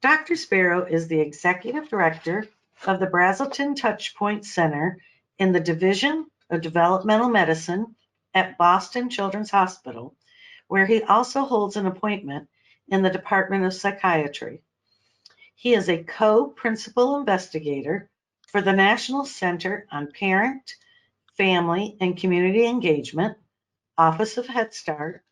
Dr. Sparrow is the Executive Director of the Brazelton Touchpoints Center in the Division of Developmental Medicine at Boston Children's Hospital, where he also holds an appointment in the Department of Psychiatry. He is a co-principal investigator for the National Center on Parent, Family, and Community Engagement, Office of Head Start,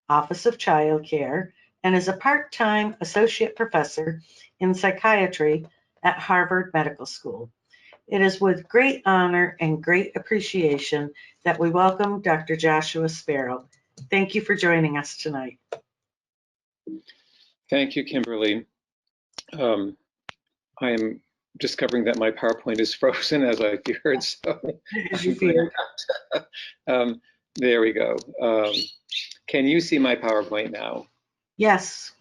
Office of Child Care, and is a part-time associate professor in psychiatry at Harvard Medical School. It is with great honor and great appreciation that we welcome Dr. Joshua Sparrow. Thank you for joining us tonight. Thank you, Kimberly. I am discovering that my PowerPoint is frozen as I feared, so as you feared. There we go. Can you see my PowerPoint now? Yes.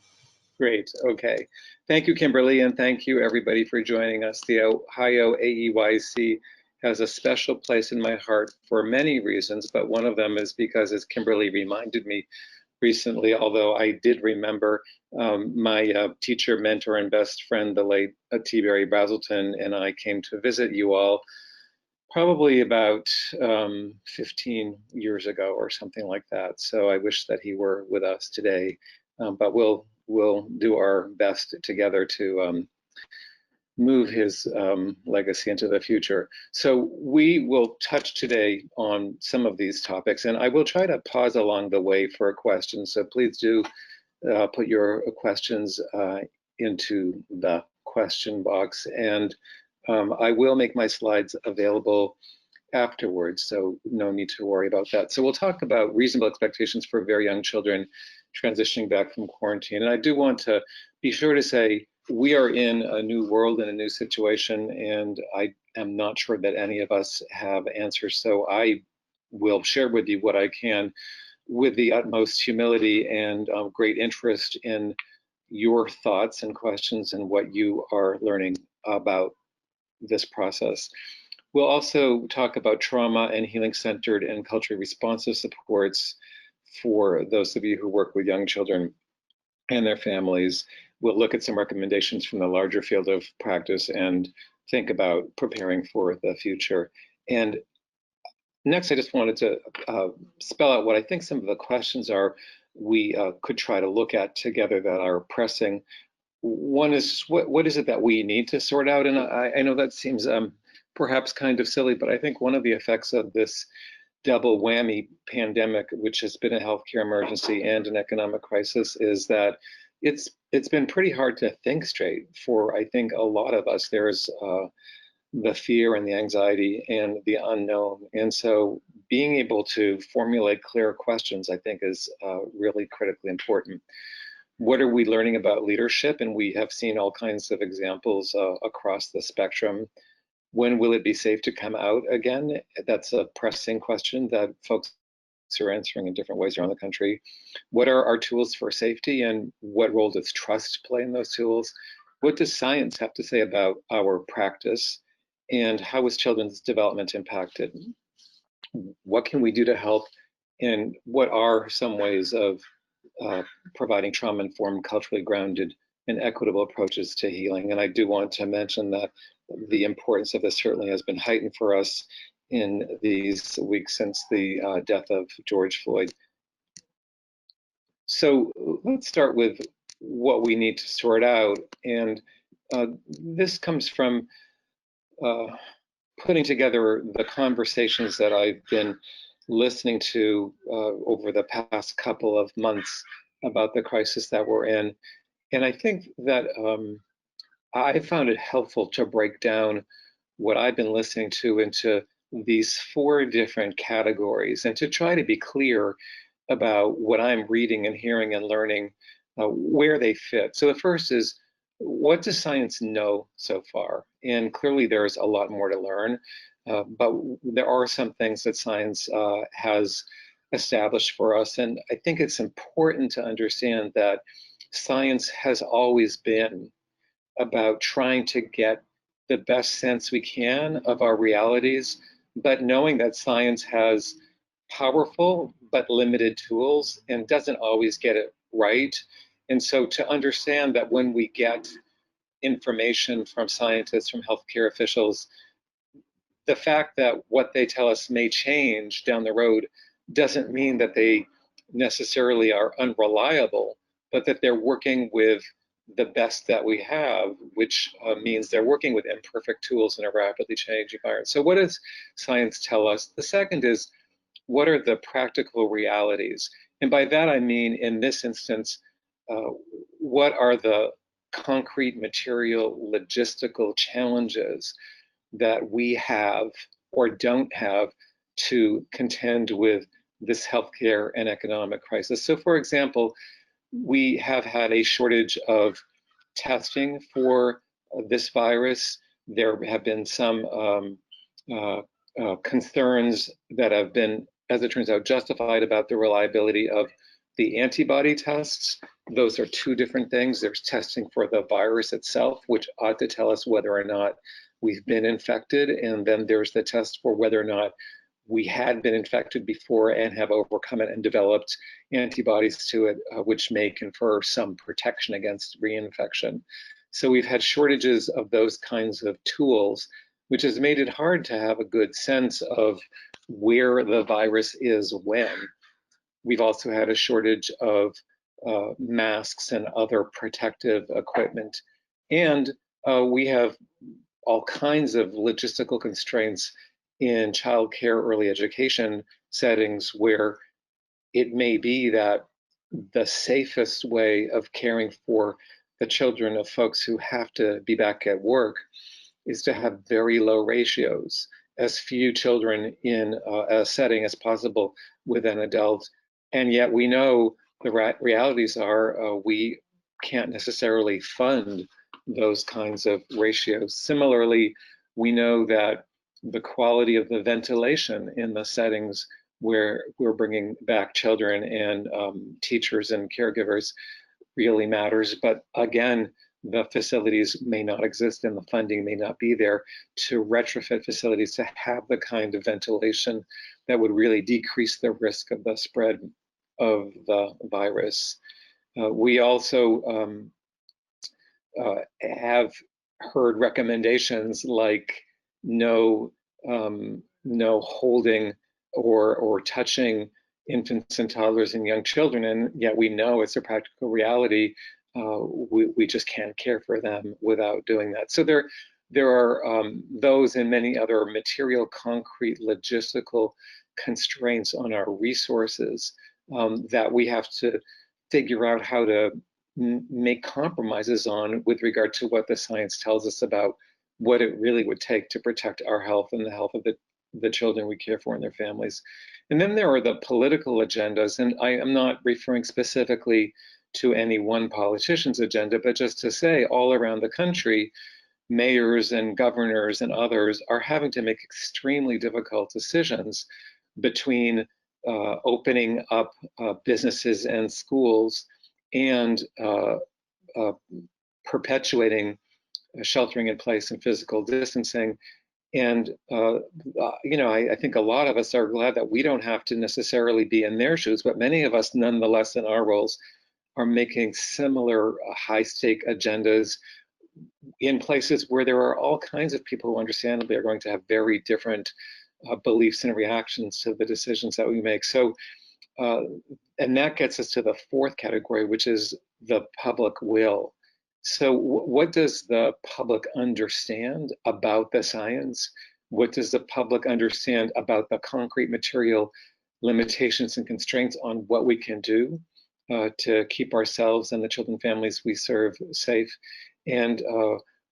Great, okay. Thank you, Kimberly, and thank you everybody for joining us. The Ohio AEYC has a special place in my heart for many reasons, but one of them is because, as Kimberly reminded me recently, although I did remember my teacher, mentor, and best friend, the late T. Barry Brazelton, and I came to visit you all probably about 15 years ago or something like that. So I wish that he were with us today, but we'll do our best together to move his legacy into the future. So we will touch today on some of these topics, and I will try to pause along the way for questions. So please do put your questions into the question box, and I will make my slides available afterwards, so no need to worry about that. So we'll talk about reasonable expectations for very young children transitioning back from quarantine. And I do want to be sure to say we are in a new world and a new situation, and I am not sure that any of us have answers. So I will share with you what I can with the utmost humility and great interest in your thoughts and questions and what you are learning about this process. We'll also talk about trauma and healing-centered and culturally responsive supports for those of you who work with young children and their families. We'll look at some recommendations from the larger field of practice and think about preparing for the future. And next, I just wanted to spell out what I think some of the questions are we could try to look at together that are pressing. One is, what is it that we need to sort out? And I know that seems perhaps kind of silly, but I think one of the effects of this double whammy pandemic, which has been a healthcare emergency and an economic crisis, is that it's been pretty hard to think straight for, I think, a lot of us. There's the fear and the anxiety and the unknown. And so being able to formulate clear questions, I think, is really critically important. What are we learning about leadership? And we have seen all kinds of examples across the spectrum. When will it be safe to come out again? That's a pressing question that folks are answering in different ways around the country. What are our tools for safety, and what role does trust play in those tools? What does science have to say about our practice, and how is children's development impacted? What can we do to help, and what are some ways of providing trauma-informed, culturally grounded, and equitable approaches to healing? And I do want to mention that the importance of this certainly has been heightened for us in these weeks since the death of George Floyd. So let's start with what we need to sort out. And this comes from putting together the conversations that I've been listening to over the past couple of months about the crisis that we're in. And I think that I found it helpful to break down what I've been listening to into these 4 different categories, and to try to be clear about what I'm reading and hearing and learning, where they fit. So the first is, what does science know so far? And clearly there's a lot more to learn, but there are some things that science has established for us. And I think it's important to understand that science has always been about trying to get the best sense we can of our realities, but knowing that science has powerful but limited tools and doesn't always get it right. And so to understand that when we get information from scientists, from healthcare officials, the fact that what they tell us may change down the road doesn't mean that they necessarily are unreliable, but that they're working with the best that we have, which means they're working with imperfect tools in a rapidly changing environment. So what does science tell us? The second is, what are the practical realities? And by that I mean, in this instance, what are the concrete material logistical challenges that we have or don't have to contend with this healthcare and economic crisis? So for example, we have had a shortage of testing for this virus. There have been some concerns that have been, as it turns out, justified about the reliability of the antibody tests. Those are two different things. There's testing for the virus itself, which ought to tell us whether or not we've been infected, and then there's the test for whether or not we had been infected before and have overcome it and developed antibodies to it, which may confer some protection against reinfection. So we've had shortages of those kinds of tools, which has made it hard to have a good sense of where the virus is when. We've also had a shortage of masks and other protective equipment. And we have all kinds of logistical constraints in childcare, early education settings, where it may be that the safest way of caring for the children of folks who have to be back at work is to have very low ratios, as few children in a setting as possible with an adult. And yet we know the realities are we can't necessarily fund those kinds of ratios. Similarly, we know that the quality of the ventilation in the settings where we're bringing back children and teachers and caregivers really matters. But again, the facilities may not exist and the funding may not be there to retrofit facilities to have the kind of ventilation that would really decrease the risk of the spread of the virus. We also have heard recommendations like no holding or touching infants and toddlers and young children, and yet we know it's a practical reality. We just can't care for them without doing that. So there are those and many other material, concrete, logistical constraints on our resources that we have to figure out how to make compromises on with regard to what the science tells us about what it really would take to protect our health and the health of the children we care for and their families. And then there are the political agendas, and I am not referring specifically to any one politician's agenda, but just to say all around the country, mayors and governors and others are having to make extremely difficult decisions between opening up businesses and schools and perpetuating sheltering in place and physical distancing. And, I think a lot of us are glad that we don't have to necessarily be in their shoes, but many of us nonetheless in our roles are making similar high-stake agendas in places where there are all kinds of people who understandably are going to have very different beliefs and reactions to the decisions that we make. So, and that gets us to the fourth category, which is the public will. So what does the public understand about the science? What does the public understand about the concrete material limitations and constraints on what we can do to keep ourselves and the children and families we serve safe? And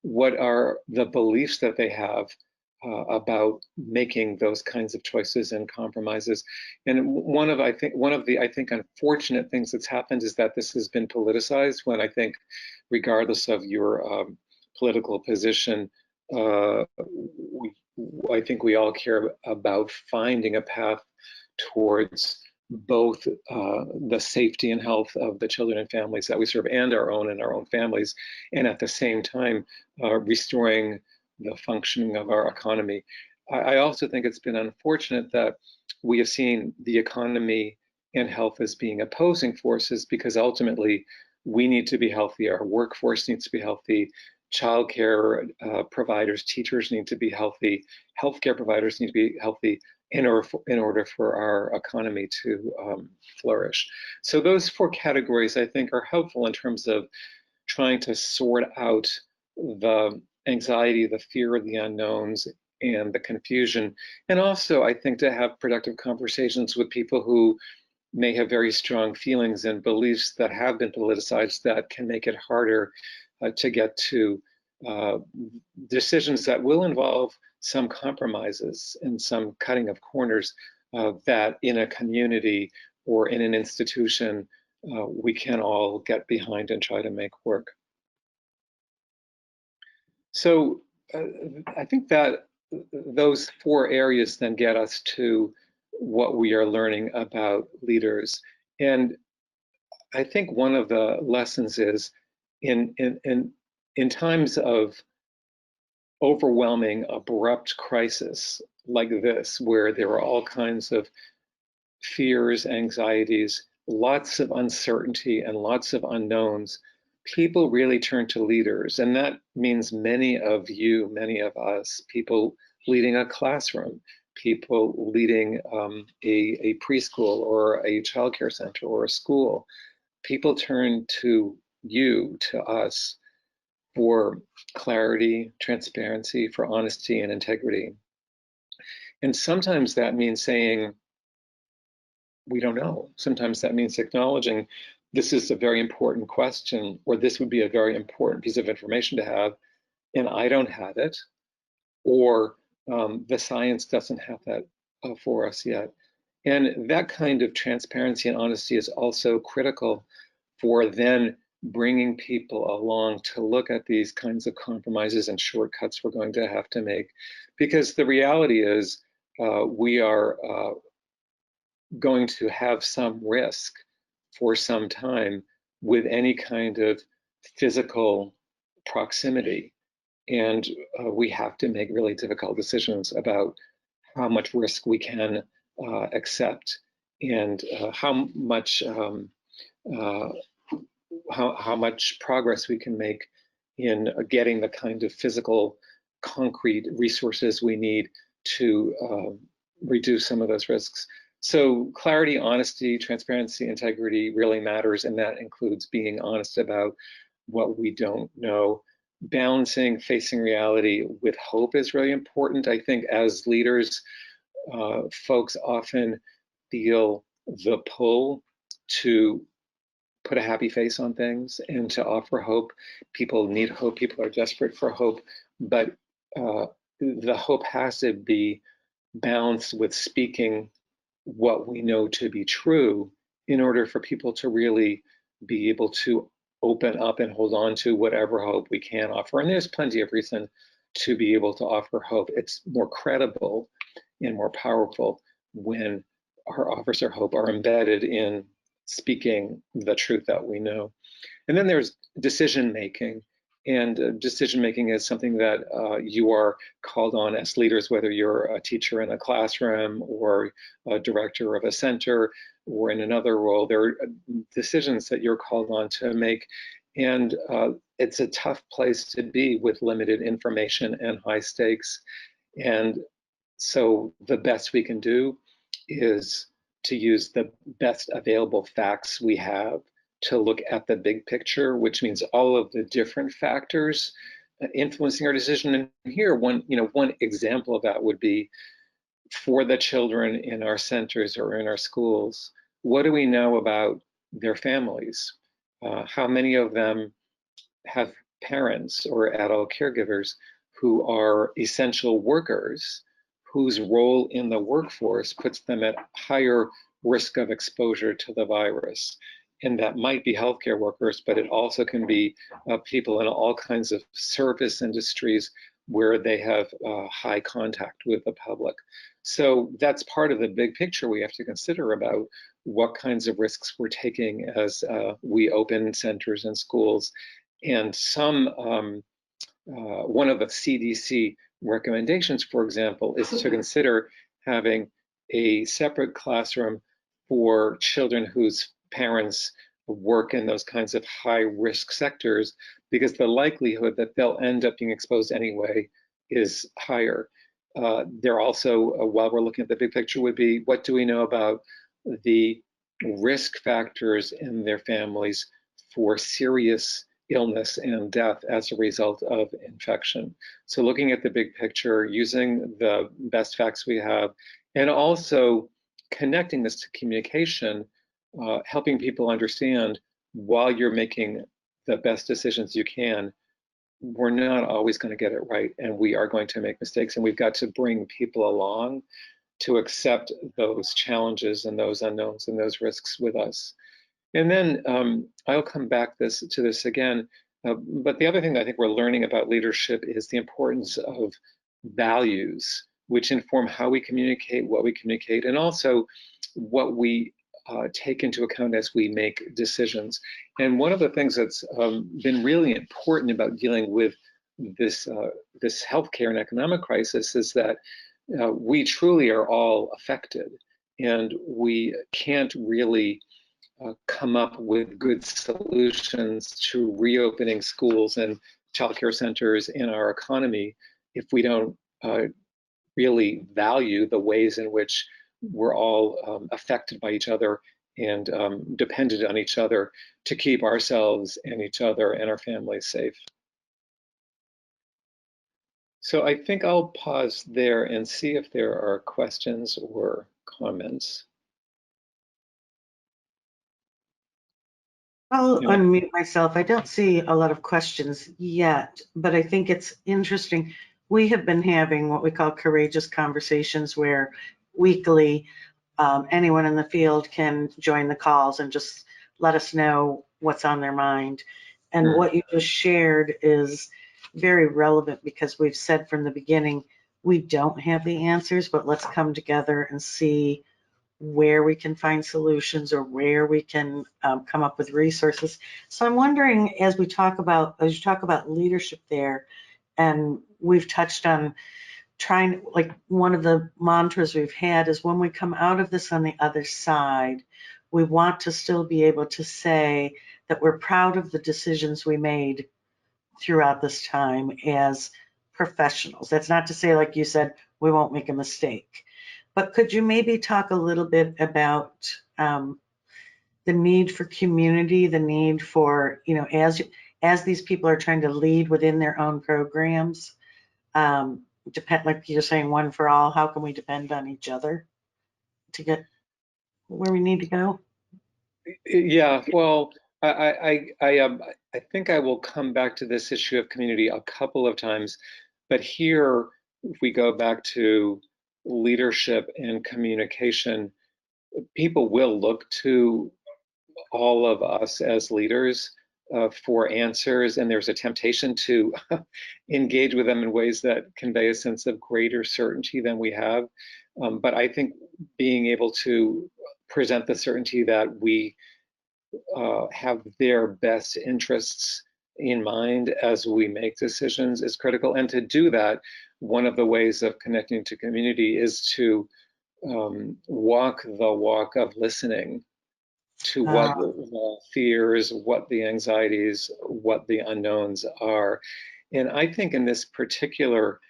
what are the beliefs that they have about making those kinds of choices and compromises? And one of the unfortunate things that's happened is that this has been politicized, when I think, regardless of your political position, I think we all care about finding a path towards both the safety and health of the children and families that we serve and our own families, and at the same time restoring the functioning of our economy. I also think it's been unfortunate that we have seen the economy and health as being opposing forces, because ultimately we need to be healthy, our workforce needs to be healthy, childcare providers, teachers need to be healthy, healthcare providers need to be healthy in order for our economy to flourish. So those 4 categories, I think, are helpful in terms of trying to sort out the anxiety, the fear of the unknowns, and the confusion. And also, I think, to have productive conversations with people who may have very strong feelings and beliefs that have been politicized that can make it harder to get to decisions that will involve some compromises and some cutting of corners that in a community or in an institution we can all get behind and try to make work. So I think that those 4 areas then get us to what we are learning about leaders. And I think one of the lessons is in times of overwhelming, abrupt crisis like this, where there are all kinds of fears, anxieties, lots of uncertainty, and lots of unknowns, people really turn to leaders. And that means many of you, many of us, people leading a classroom, people leading a preschool or a childcare center or a school. People turn to you, to us, for clarity, transparency, for honesty and integrity. And sometimes that means saying, we don't know. Sometimes that means acknowledging this is a very important question, or this would be a very important piece of information to have, and I don't have it, or the science doesn't have that for us yet. And that kind of transparency and honesty is also critical for then bringing people along to look at these kinds of compromises and shortcuts we're going to have to make. Because the reality is we are going to have some risk for some time with any kind of physical proximity. And we have to make really difficult decisions about how much risk we can accept and how much progress we can make in getting the kind of physical, concrete resources we need to reduce some of those risks. So clarity, honesty, transparency, integrity really matters, and that includes being honest about what we don't know. Balancing facing reality with hope is really important. I think as leaders, folks often feel the pull to put a happy face on things and to offer hope. People need hope. People are desperate for hope, but the hope has to be balanced with speaking what we know to be true in order for people to really be able to open up and hold on to whatever hope we can offer. And there's plenty of reason to be able to offer hope. It's more credible and more powerful when our offers of hope are embedded in speaking the truth that we know. And then there's decision making. And decision making is something that you are called on as leaders, whether you're a teacher in a classroom or a director of a center or in another role. There are decisions that you're called on to make. And it's a tough place to be with limited information and high stakes. And so the best we can do is to use the best available facts we have to look at the big picture, which means all of the different factors influencing our decision. And here, one example of that would be for the children in our centers or in our schools, what do we know about their families? How many of them have parents or adult caregivers who are essential workers, whose role in the workforce puts them at higher risk of exposure to the virus? And that might be healthcare workers, but it also can be people in all kinds of service industries where they have high contact with the public. So that's part of the big picture we have to consider about what kinds of risks we're taking as we open centers and schools. And one of the CDC recommendations, for example, is to consider having a separate classroom for children whose parents work in those kinds of high risk sectors, because the likelihood that they'll end up being exposed anyway is higher. There also, while we're looking at the big picture, would be what do we know about the risk factors in their families for serious illness and death as a result of infection. So looking at the big picture, using the best facts we have, and also connecting this to communication, helping people understand while you're making the best decisions you can, we're not always going to get it right, and we are going to make mistakes, and we've got to bring people along to accept those challenges and those unknowns and those risks with us. And then I'll come back to this again, but the other thing that I think we're learning about leadership is the importance of values, which inform how we communicate, what we communicate, and also what we take into account as we make decisions. And one of the things that's been really important about dealing with this healthcare and economic crisis is that we truly are all affected, and we can't really come up with good solutions to reopening schools and childcare centers in our economy if we don't really value the ways in which we're all affected by each other and dependent on each other to keep ourselves and each other and our families safe. So I think I'll pause there and see if there are questions or comments. I'll unmute myself. I don't see a lot of questions yet, but I think it's interesting. We have been having what we call courageous conversations where weekly anyone in the field can join the calls and just let us know what's on their mind. And what you just shared is very relevant because we've said from the beginning, we don't have the answers, but let's come together and see where we can find solutions or where we can come up with resources. So I'm wondering, as you talk about leadership there, and we've touched on trying, like one of the mantras we've had is when we come out of this on the other side, we want to still be able to say that we're proud of the decisions we made throughout this time as professionals. That's not to say, like you said, we won't make a mistake. But could you maybe talk a little bit about the need for community, the need for, as these people are trying to lead within their own programs, like you're saying, one for all, how can we depend on each other to get where we need to go? Yeah, well, I think I will come back to this issue of community a couple of times, but here, if we go back to leadership and communication, people will look to all of us as leaders for answers, and there's a temptation to engage with them in ways that convey a sense of greater certainty than we have. But I think being able to present the certainty that we have their best interests in mind as we make decisions is critical. And to do that, one of the ways of connecting to community is to walk the walk of listening to what the fears, what the anxieties, what the unknowns are. And I think in this particular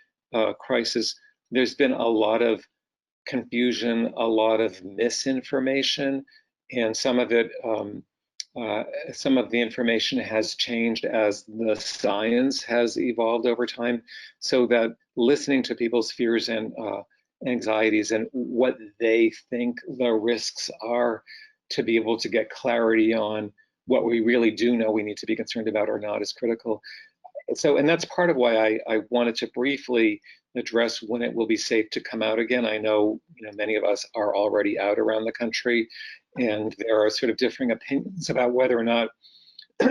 crisis, there's been a lot of confusion, a lot of misinformation, and some of it, some of the information has changed as the science has evolved over time, so that listening to people's fears and anxieties and what they think the risks are, to be able to get clarity on what we really do know we need to be concerned about or not is critical. So, and that's part of why I wanted to briefly address when it will be safe to come out again. I know, many of us are already out around the country, and there are sort of differing opinions about whether or not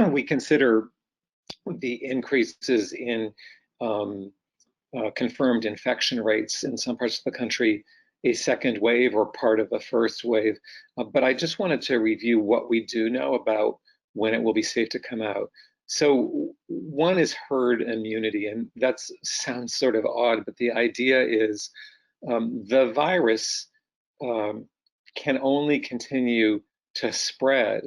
we consider the increases in confirmed infection rates in some parts of the country a second wave or part of the first wave. But I just wanted to review what we do know about when it will be safe to come out. So one is herd immunity, and that sounds sort of odd, but the idea is the virus can only continue to spread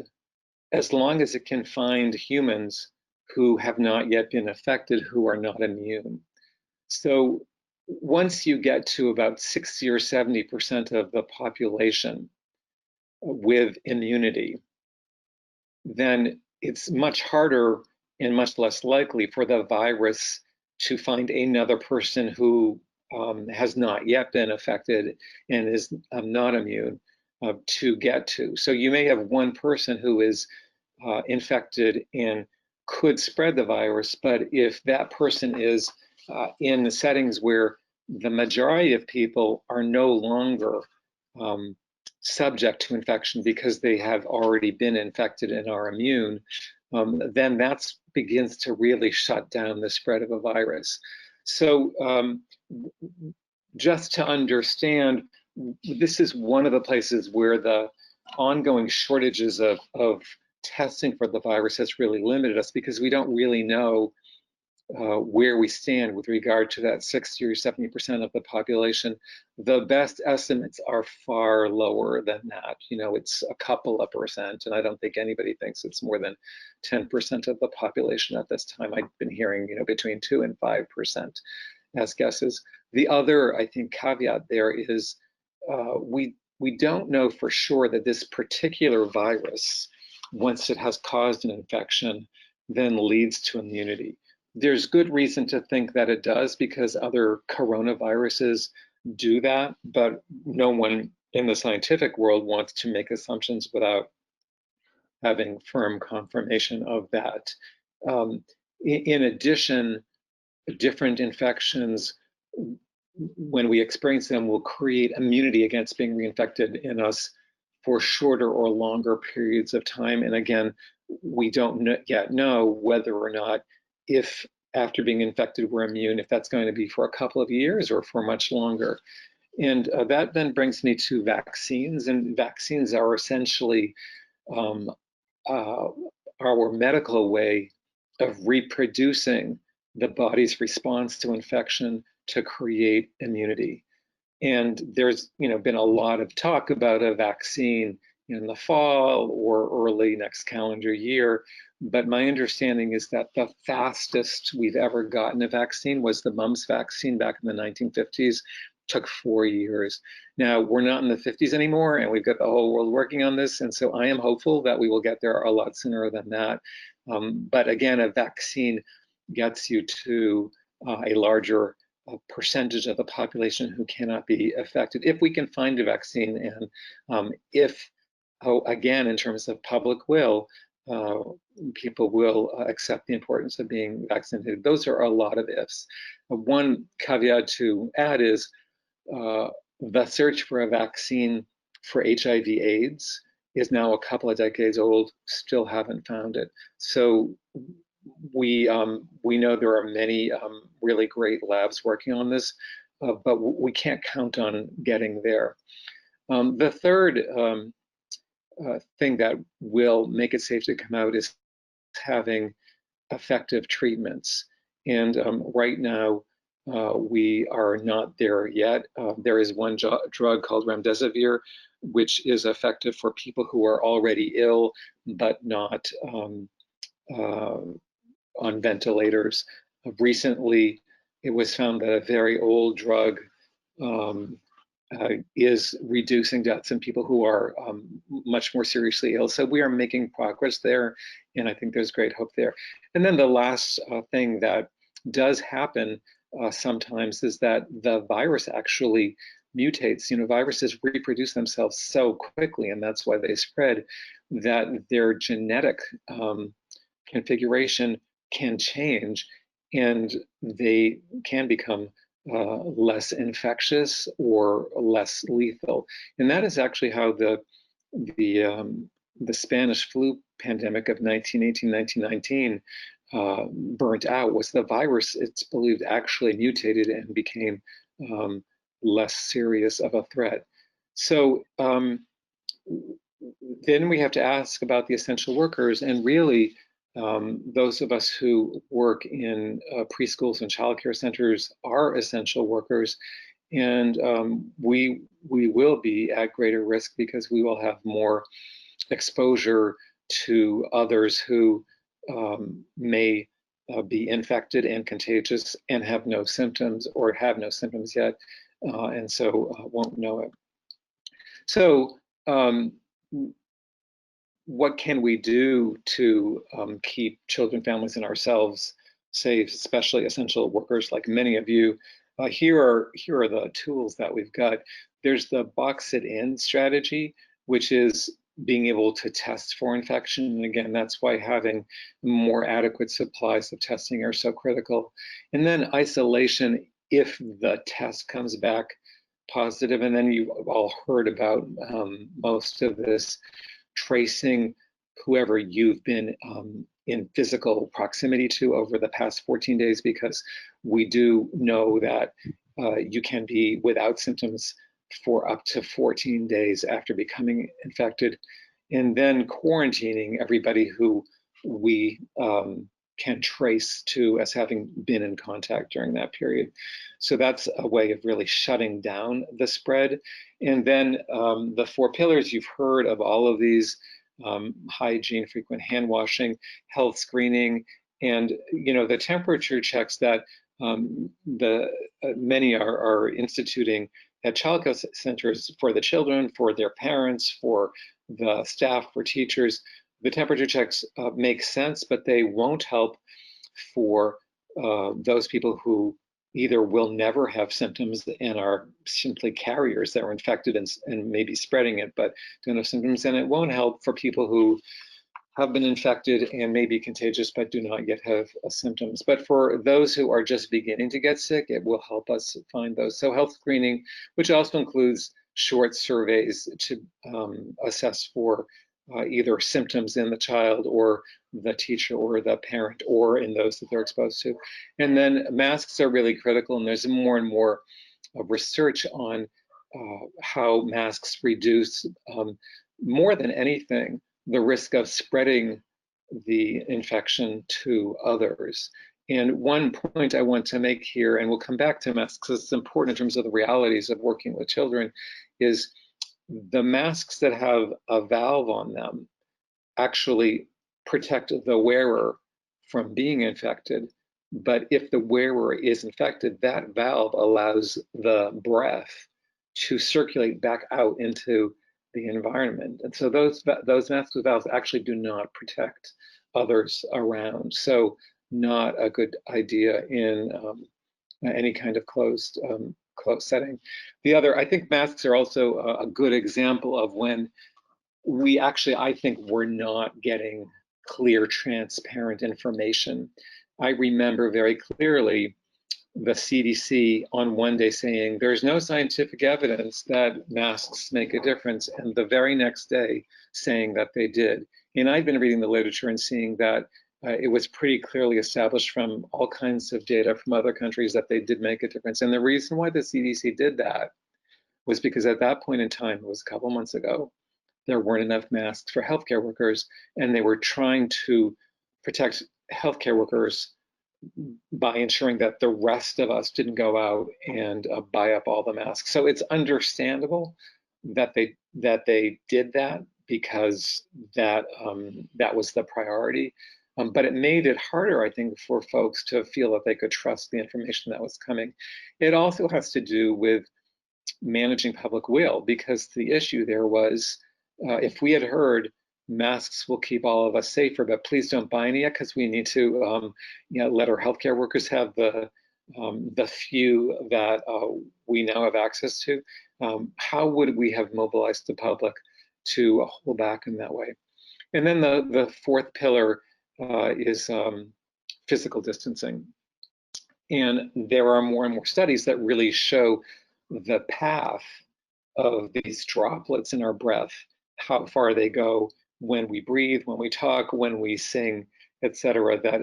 as long as it can find humans who have not yet been affected, who are not immune. So once you get to about 60 or 70% of the population with immunity, then it's much harder and much less likely for the virus to find another person who has not yet been affected and is not immune to get to. So you may have one person who is infected and could spread the virus, but if that person is in the settings where the majority of people are no longer subject to infection because they have already been infected and are immune, then that begins to really shut down the spread of a virus. So just to understand, this is one of the places where the ongoing shortages of testing for the virus has really limited us, because we don't really know where we stand with regard to that 60 or 70% of the population. The best estimates are far lower than that. You know, it's a couple of percent, and I don't think anybody thinks it's more than 10% of the population at this time. I've been hearing, you know, between 2 and 5% as guesses. The other, I think, caveat there is we don't know for sure that this particular virus, once it has caused an infection, then leads to immunity. There's good reason to think that it does, because other coronaviruses do that, but no one in the scientific world wants to make assumptions without having firm confirmation of that. In addition, different infections, when we experience them, will create immunity against being reinfected in us for shorter or longer periods of time. And again, we don't yet know whether or not, if after being infected we're immune, if that's going to be for a couple of years or for much longer. And that then brings me to vaccines. And vaccines are essentially our medical way of reproducing the body's response to infection to create immunity. And there's, you know, been a lot of talk about a vaccine in the fall or early next calendar year. But my understanding is that the fastest we've ever gotten a vaccine was the mumps vaccine back in the 1950s. Took 4 years. Now we're not in the 50s anymore, and we've got the whole world working on this. And so I am hopeful that we will get there a lot sooner than that. But again, a vaccine gets you to a larger percentage of the population who cannot be affected, if we can find a vaccine, and if, again, in terms of public will, people will accept the importance of being vaccinated. Those are a lot of ifs. One caveat to add is the search for a vaccine for HIV/AIDS is now a couple of decades old, still haven't found it. So we know there are many really great labs working on this, but we can't count on getting there. The third thing that will make it safe to come out is having effective treatments. And right now, we are not there yet. There is one drug called remdesivir, which is effective for people who are already ill, but not on ventilators. Recently, it was found that a very old drug is reducing deaths in people who are much more seriously ill. So we are making progress there, and I think there's great hope there. And then the last thing that does happen sometimes is that the virus actually mutates. You know, viruses reproduce themselves so quickly, and that's why they spread, that their genetic configuration can change, and they can become less infectious or less lethal. And that is actually how the Spanish flu pandemic of 1918, 1919 burnt out. Was the virus, it's believed, actually mutated and became less serious of a threat. So then we have to ask about the essential workers, and really those of us who work in preschools and childcare centers are essential workers, and we will be at greater risk because we will have more exposure to others who may be infected and contagious and have no symptoms or have no symptoms yet, and so won't know it. So what can we do to keep children, families, and ourselves safe, especially essential workers like many of you? Here are the tools that we've got. There's the box it in strategy, which is being able to test for infection. And again, that's why having more adequate supplies of testing are so critical. And then isolation if the test comes back positive. And then you've all heard about most of this, tracing whoever you've been in physical proximity to over the past 14 days, because we do know that you can be without symptoms for up to 14 days after becoming infected, and then quarantining everybody who we can trace to as having been in contact during that period. So that's a way of really shutting down the spread. And then the 4 pillars, you've heard of all of these: hygiene, frequent hand washing, health screening, and the temperature checks that many are instituting at childcare centers for the children, for their parents, for the staff, for teachers. The temperature checks make sense, but they won't help for those people who either will never have symptoms and are simply carriers that are infected and maybe spreading it, but don't have symptoms. And it won't help for people who have been infected and may be contagious but do not yet have symptoms. But for those who are just beginning to get sick, it will help us find those. So health screening, which also includes short surveys to assess for either symptoms in the child or the teacher or the parent or in those that they're exposed to. And then masks are really critical, and there's more and more research on how masks reduce, more than anything, the risk of spreading the infection to others. And one point I want to make here, and we'll come back to masks because it's important in terms of the realities of working with children, is the masks that have a valve on them actually protect the wearer from being infected. But if the wearer is infected, that valve allows the breath to circulate back out into the environment. And so those masks with valves actually do not protect others around. So not a good idea in any kind of closed setting. The other, I think masks are also a good example of when we actually, I think, we're not getting clear, transparent information. I remember very clearly the CDC on one day saying there's no scientific evidence that masks make a difference, and the very next day saying that they did. And I've been reading the literature and seeing that it was pretty clearly established from all kinds of data from other countries that they did make a difference. And the reason why the CDC did that was because at that point in time, it was a couple months ago, there weren't enough masks for healthcare workers, and they were trying to protect healthcare workers by ensuring that the rest of us didn't go out and buy up all the masks. So it's understandable that they did that, because that was the priority. But it made it harder, I think, for folks to feel that they could trust the information that was coming. It also has to do with managing public will, because the issue there was, if we had heard masks will keep all of us safer, but please don't buy any yet because we need to let our healthcare workers have the few that we now have access to, how would we have mobilized the public to hold back in that way? And then the 4th pillar is physical distancing. And there are more and more studies that really show the path of these droplets in our breath, how far they go when we breathe, when we talk, when we sing, etc., that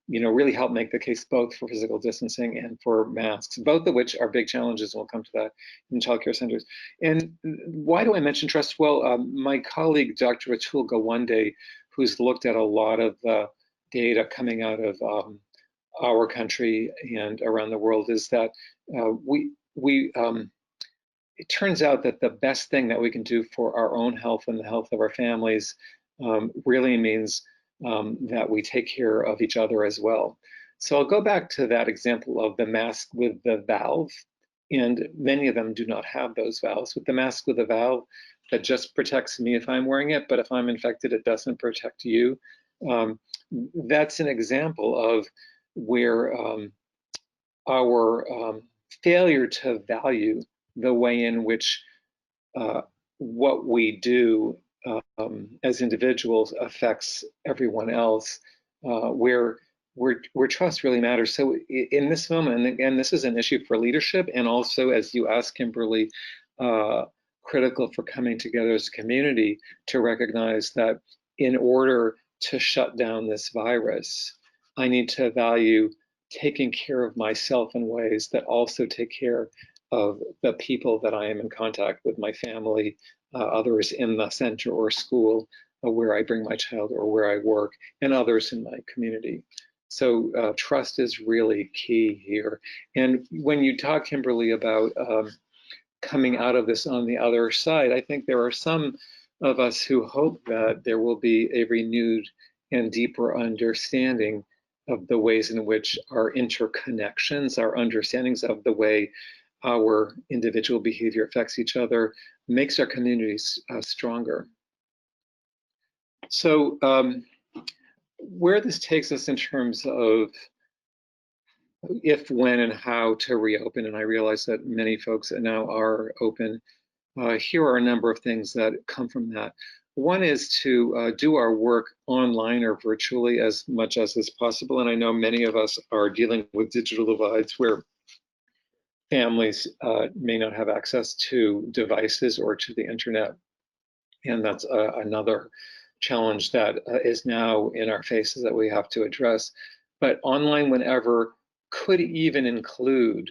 really help make the case both for physical distancing and for masks, both of which are big challenges, and we'll come to that in childcare centers. And why do I mention trust? Well, my colleague, Dr. Atul Gawande, who's looked at a lot of the data coming out of our country and around the world, is that it turns out that the best thing that we can do for our own health and the health of our families really means that we take care of each other as well. So I'll go back to that example of the mask with the valve, and many of them do not have those valves. With the mask with the valve, that just protects me if I'm wearing it, but if I'm infected, it doesn't protect you. That's an example of where our failure to value the way in which what we do as individuals affects everyone else, where trust really matters. So in this moment, and again, this is an issue for leadership, and also, as you asked, Kimberly, critical for coming together as a community to recognize that in order to shut down this virus, I need to value taking care of myself in ways that also take care of the people that I am in contact with, my family, others in the center or school where I bring my child or where I work, and others in my community. So trust is really key here. And when you talk, Kimberly, about coming out of this on the other side, I think there are some of us who hope that there will be a renewed and deeper understanding of the ways in which our interconnections, our understandings of the way our individual behavior affects each other, makes our communities stronger. So where this takes us in terms of if, when, and how to reopen, and I realize that many folks now are open, here are a number of things that come from that. One is to do our work online or virtually as much as is possible. And I know many of us are dealing with digital divides where families may not have access to devices or to the internet. And that's another challenge that is now in our faces that we have to address. But online, whenever, could even include,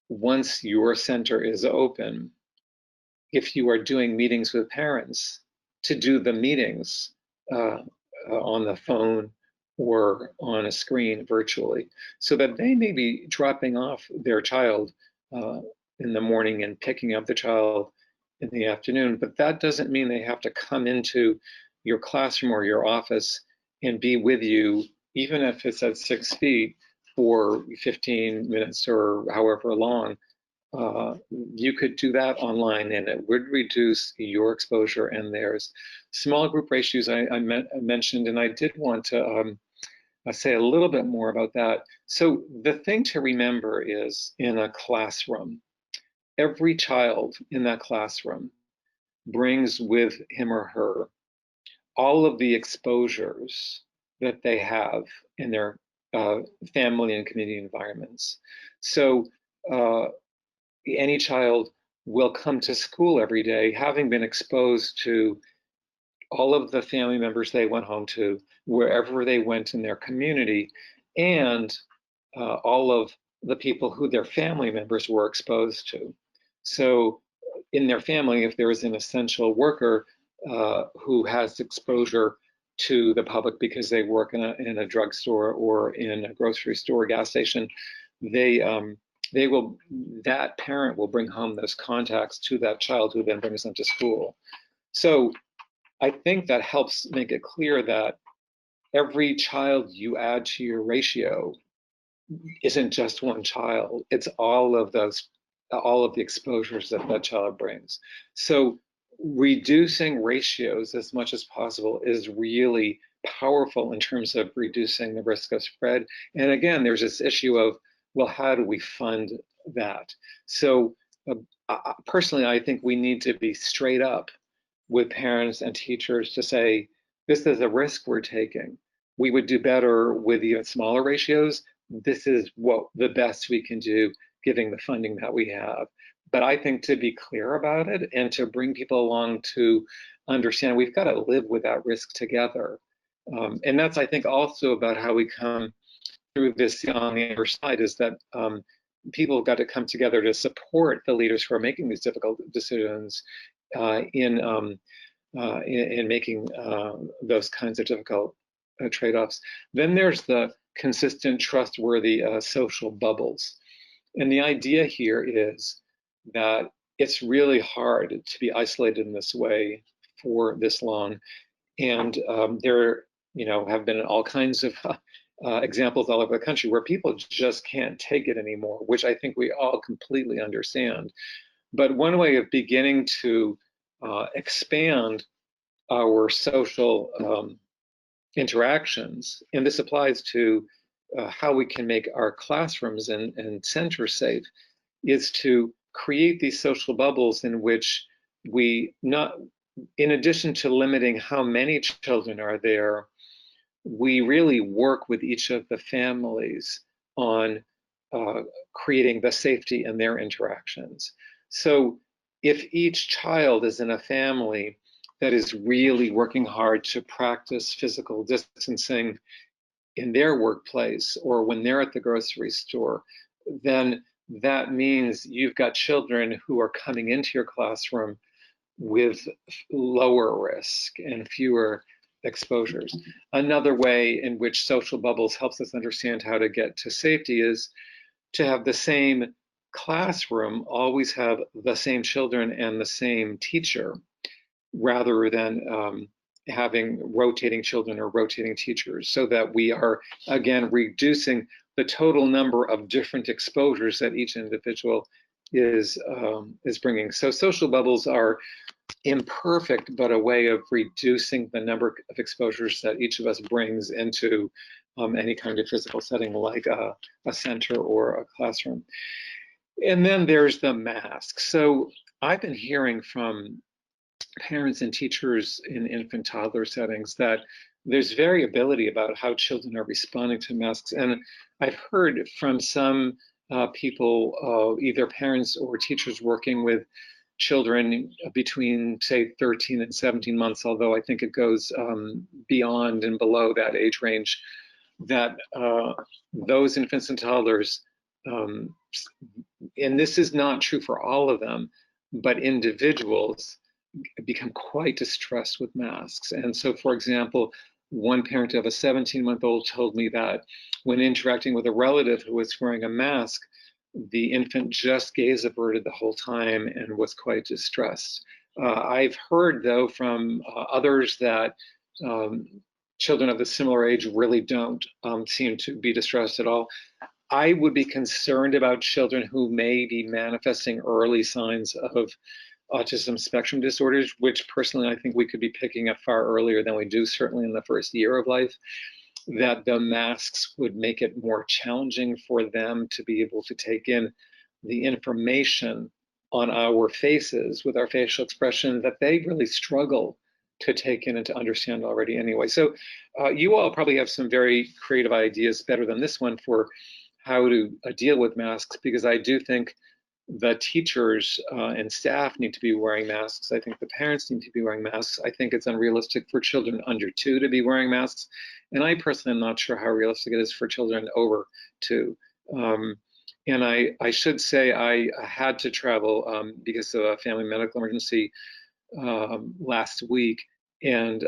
once your center is open, if you are doing meetings with parents, to do the meetings on the phone or on a screen virtually, so that they may be dropping off their child in the morning and picking up the child in the afternoon, but that doesn't mean they have to come into your classroom or your office and be with you, even if it's at 6 feet, for 15 minutes or however long. You could do that online, and it would reduce your exposure and theirs. Small group ratios I mentioned, and I did want to say a little bit more about that. So the thing to remember is, in a classroom, every child in that classroom brings with him or her all of the exposures that they have in their family and community environments. So any child will come to school every day having been exposed to all of the family members they went home to, wherever they went in their community, and all of the people who their family members were exposed to. So in their family, if there is an essential worker who has exposure to the public because they work in a drugstore or in a grocery store, gas station, that parent will bring home those contacts to that child, who then brings them to school. So I think that helps make it clear that every child you add to your ratio isn't just one child, it's all of the exposures that that child brings. So reducing ratios as much as possible is really powerful in terms of reducing the risk of spread. And again, there's this issue of, well, how do we fund that? So personally, I think we need to be straight up with parents and teachers to say, this is a risk we're taking. We would do better with even smaller ratios. This is what the best we can do, given the funding that we have. But I think to be clear about it and to bring people along to understand we've got to live with that risk together. And that's, I think, also about how we come through this on the other side, is that people have got to come together to support the leaders who are making these difficult decisions in making those kinds of difficult trade-offs. Then there's the consistent, trustworthy social bubbles. And the idea here is that it's really hard to be isolated in this way for this long. And there, have been all kinds of examples all over the country where people just can't take it anymore, which I think we all completely understand. But one way of beginning to expand our social interactions, and this applies to how we can make our classrooms and centers safe, is to create these social bubbles in which we not, in addition to limiting how many children are there, we really work with each of the families on creating the safety in their interactions. So if each child is in a family that is really working hard to practice physical distancing in their workplace or when they're at the grocery store, then that means you've got children who are coming into your classroom with lower risk and fewer exposures. Another way in which social bubbles helps us understand how to get to safety is to have the same classroom always have the same children and the same teacher, rather than having rotating children or rotating teachers, so that we are, again, reducing the total number of different exposures that each individual is bringing. So social bubbles are imperfect, but a way of reducing the number of exposures that each of us brings into any kind of physical setting, like a center or a classroom. And then there's the mask. So I've been hearing from parents and teachers in infant toddler settings that there's variability about how children are responding to masks. And I've heard from some people, either parents or teachers working with children between, say, 13 and 17 months, although I think it goes beyond and below that age range, that those infants and toddlers, and this is not true for all of them, but individuals become quite distressed with masks. And so, for example, one parent of a 17-month-old told me that when interacting with a relative who was wearing a mask, the infant just gaze averted the whole time and was quite distressed. I've heard, though, from others that children of a similar age really don't seem to be distressed at all. I would be concerned about children who may be manifesting early signs of autism spectrum disorders, which personally I think we could be picking up far earlier than we do, certainly in the first year of life, that the masks would make it more challenging for them to be able to take in the information on our faces with our facial expression that they really struggle to take in and to understand already anyway. So you all probably have some very creative ideas, better than this one, for how to deal with masks, because I do think the teachers and staff need to be wearing masks. I think the parents need to be wearing masks. I think it's unrealistic for children under 2 to be wearing masks. And I personally am not sure how realistic it is for children over 2. And I should say I had to travel because of a family medical emergency last week. And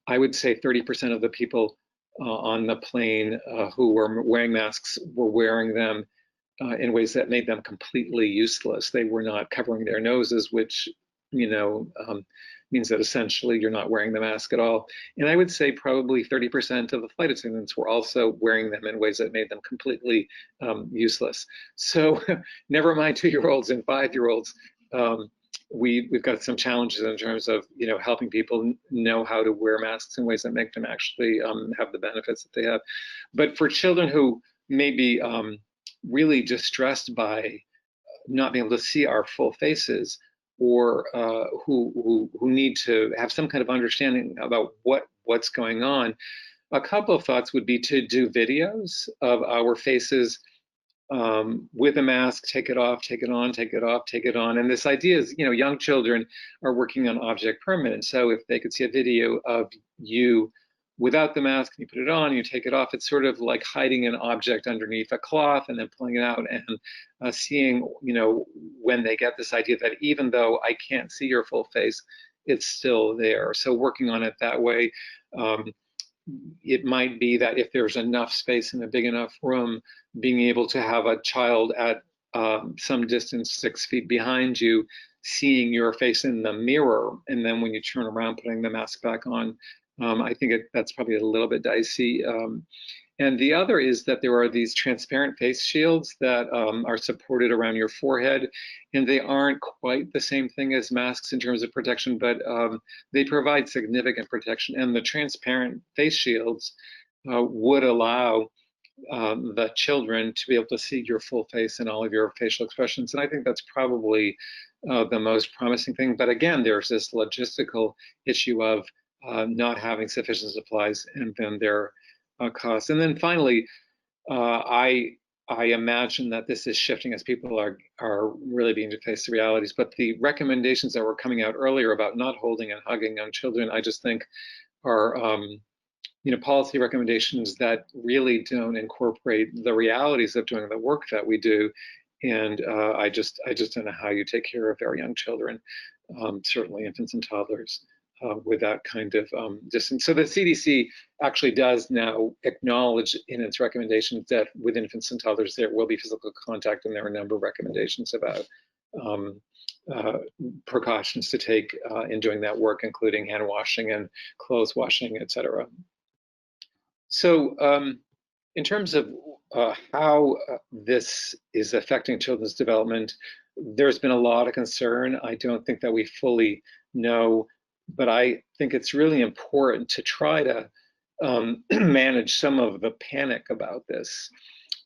I would say 30% of the people on the plane who were wearing masks were wearing them in ways that made them completely useless. They were not covering their noses, which, means that essentially you're not wearing the mask at all. And I would say probably 30% of the flight attendants were also wearing them in ways that made them completely useless. So never mind 2-year-olds and 5-year-olds. We've got some challenges in terms of, helping people know how to wear masks in ways that make them actually have the benefits that they have. But for children who may be really distressed by not being able to see our full faces, or who need to have some kind of understanding about what's going on, a couple of thoughts would be to do videos of our faces with a mask, take it off, take it on, take it off, take it on. And this idea is, young children are working on object permanence. So if they could see a video of you without the mask, and you put it on, you take it off, it's sort of like hiding an object underneath a cloth and then pulling it out and seeing, when they get this idea that even though I can't see your full face, it's still there. So working on it that way. It might be that if there's enough space in a big enough room, being able to have a child at some distance, 6 feet behind you, seeing your face in the mirror, and then when you turn around, putting the mask back on. I think that's probably a little bit dicey. And the other is that there are these transparent face shields that are supported around your forehead, and they aren't quite the same thing as masks in terms of protection, but they provide significant protection. And the transparent face shields would allow the children to be able to see your full face and all of your facial expressions. And I think that's probably the most promising thing. But again, there's this logistical issue of not having sufficient supplies, and then their costs. And then finally, I imagine that this is shifting as people are really being to face the realities. But the recommendations that were coming out earlier about not holding and hugging young children, I just think are policy recommendations that really don't incorporate the realities of doing the work that we do. And I just don't know how you take care of very young children, certainly infants and toddlers, with that kind of distance. So the CDC actually does now acknowledge in its recommendations that with infants and toddlers there will be physical contact, and there are a number of recommendations about precautions to take in doing that work, including hand washing and clothes washing, etc. So in terms of how this is affecting children's development, there's been a lot of concern. I don't think that we fully know, but I think it's really important to try to manage some of the panic about this,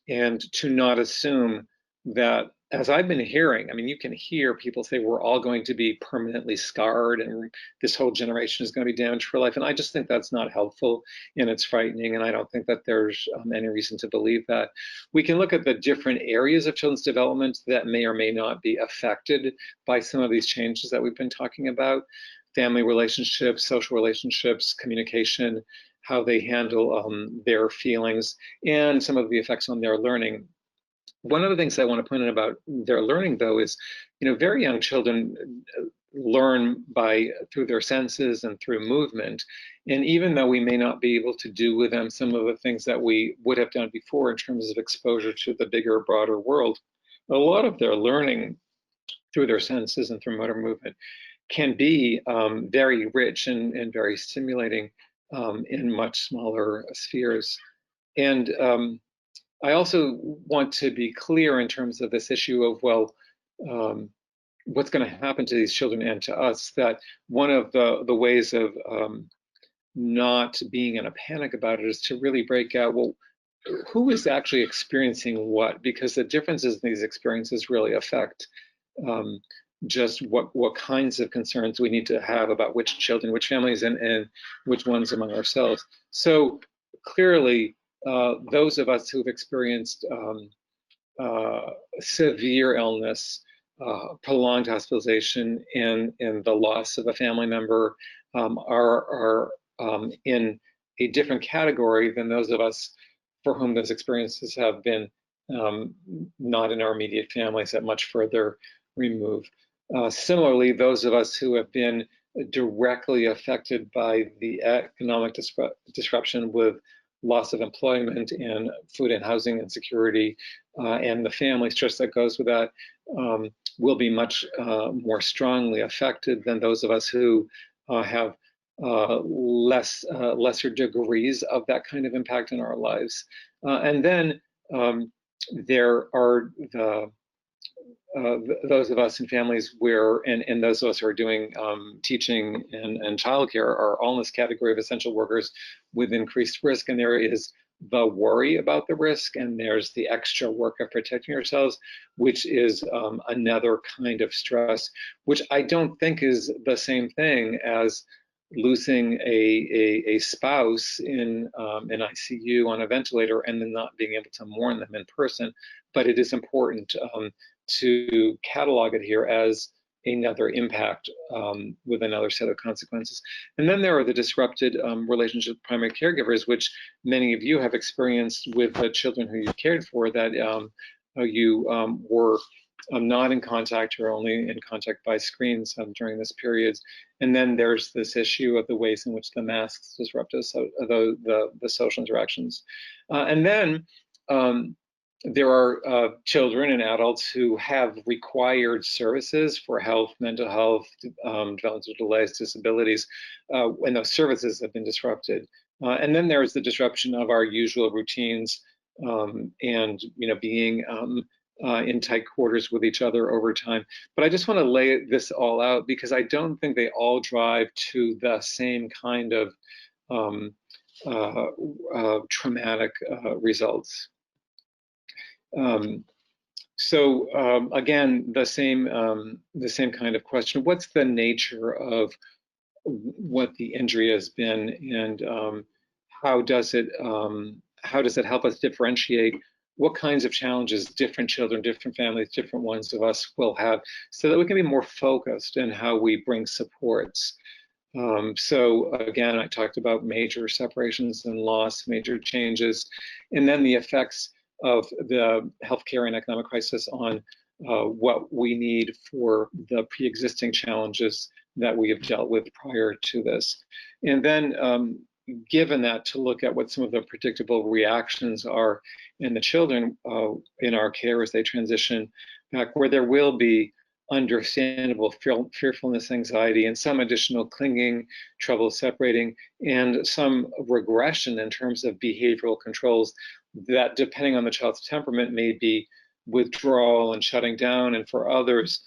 and to not assume that, as I've been hearing, I mean, you can hear people say we're all going to be permanently scarred and this whole generation is going to be damaged for life. And I just think that's not helpful, and it's frightening. And I don't think that there's any reason to believe that. We can look at the different areas of children's development that may or may not be affected by some of these changes that we've been talking about: family relationships, social relationships, communication, how they handle their feelings, and some of the effects on their learning. One of the things I want to point out about their learning, though, is, very young children learn through their senses and through movement. And even though we may not be able to do with them some of the things that we would have done before in terms of exposure to the bigger, broader world, a lot of their learning through their senses and through motor movement can be very rich and very stimulating in much smaller spheres. And I also want to be clear in terms of this issue of, what's going to happen to these children and to us, that one of the ways of not being in a panic about it is to really break out, who is actually experiencing what? Because the differences in these experiences really affect just what kinds of concerns we need to have about which children, which families, and which ones among ourselves. So clearly, those of us who've experienced severe illness, prolonged hospitalization, and the loss of a family member are in a different category than those of us for whom those experiences have been not in our immediate families, at much further remove. Similarly, those of us who have been directly affected by the economic disruption with loss of employment and food and housing insecurity, and the family stress that goes with that, will be much more strongly affected than those of us who have lesser degrees of that kind of impact in our lives. And then there are those of us in families where, and those of us who are doing teaching and childcare are all in this category of essential workers with increased risk. And there is the worry about the risk, and there's the extra work of protecting ourselves, which is another kind of stress, which I don't think is the same thing as losing a spouse in an ICU on a ventilator and then not being able to mourn them in person. But it is important to catalog it here as another impact with another set of consequences. And then there are the disrupted relationship with primary caregivers, which many of you have experienced with the children who you cared for, that you were not in contact or only in contact by screens during this period. And then there's this issue of the ways in which the masks disrupt us, so the social interactions. And then there are children and adults who have required services for health, mental health, developmental delays, disabilities, and those services have been disrupted. And then there's the disruption of our usual routines and being in tight quarters with each other over time. But I just want to lay this all out because I don't think they all drive to the same kind of traumatic results. Again, the same kind of question: what's the nature of what the injury has been, and how does it help us differentiate what kinds of challenges different children, different families, different ones of us will have, so that we can be more focused in how we bring supports. So again, I talked about major separations and loss, major changes, and then the effects of the healthcare and economic crisis on what we need for the pre-existing challenges that we have dealt with prior to this. And then given that, to look at what some of the predictable reactions are in the children in our care as they transition back, where there will be understandable fearfulness, anxiety, and some additional clinging, trouble separating, and some regression in terms of behavioral controls that, depending on the child's temperament, may be withdrawal and shutting down, and for others,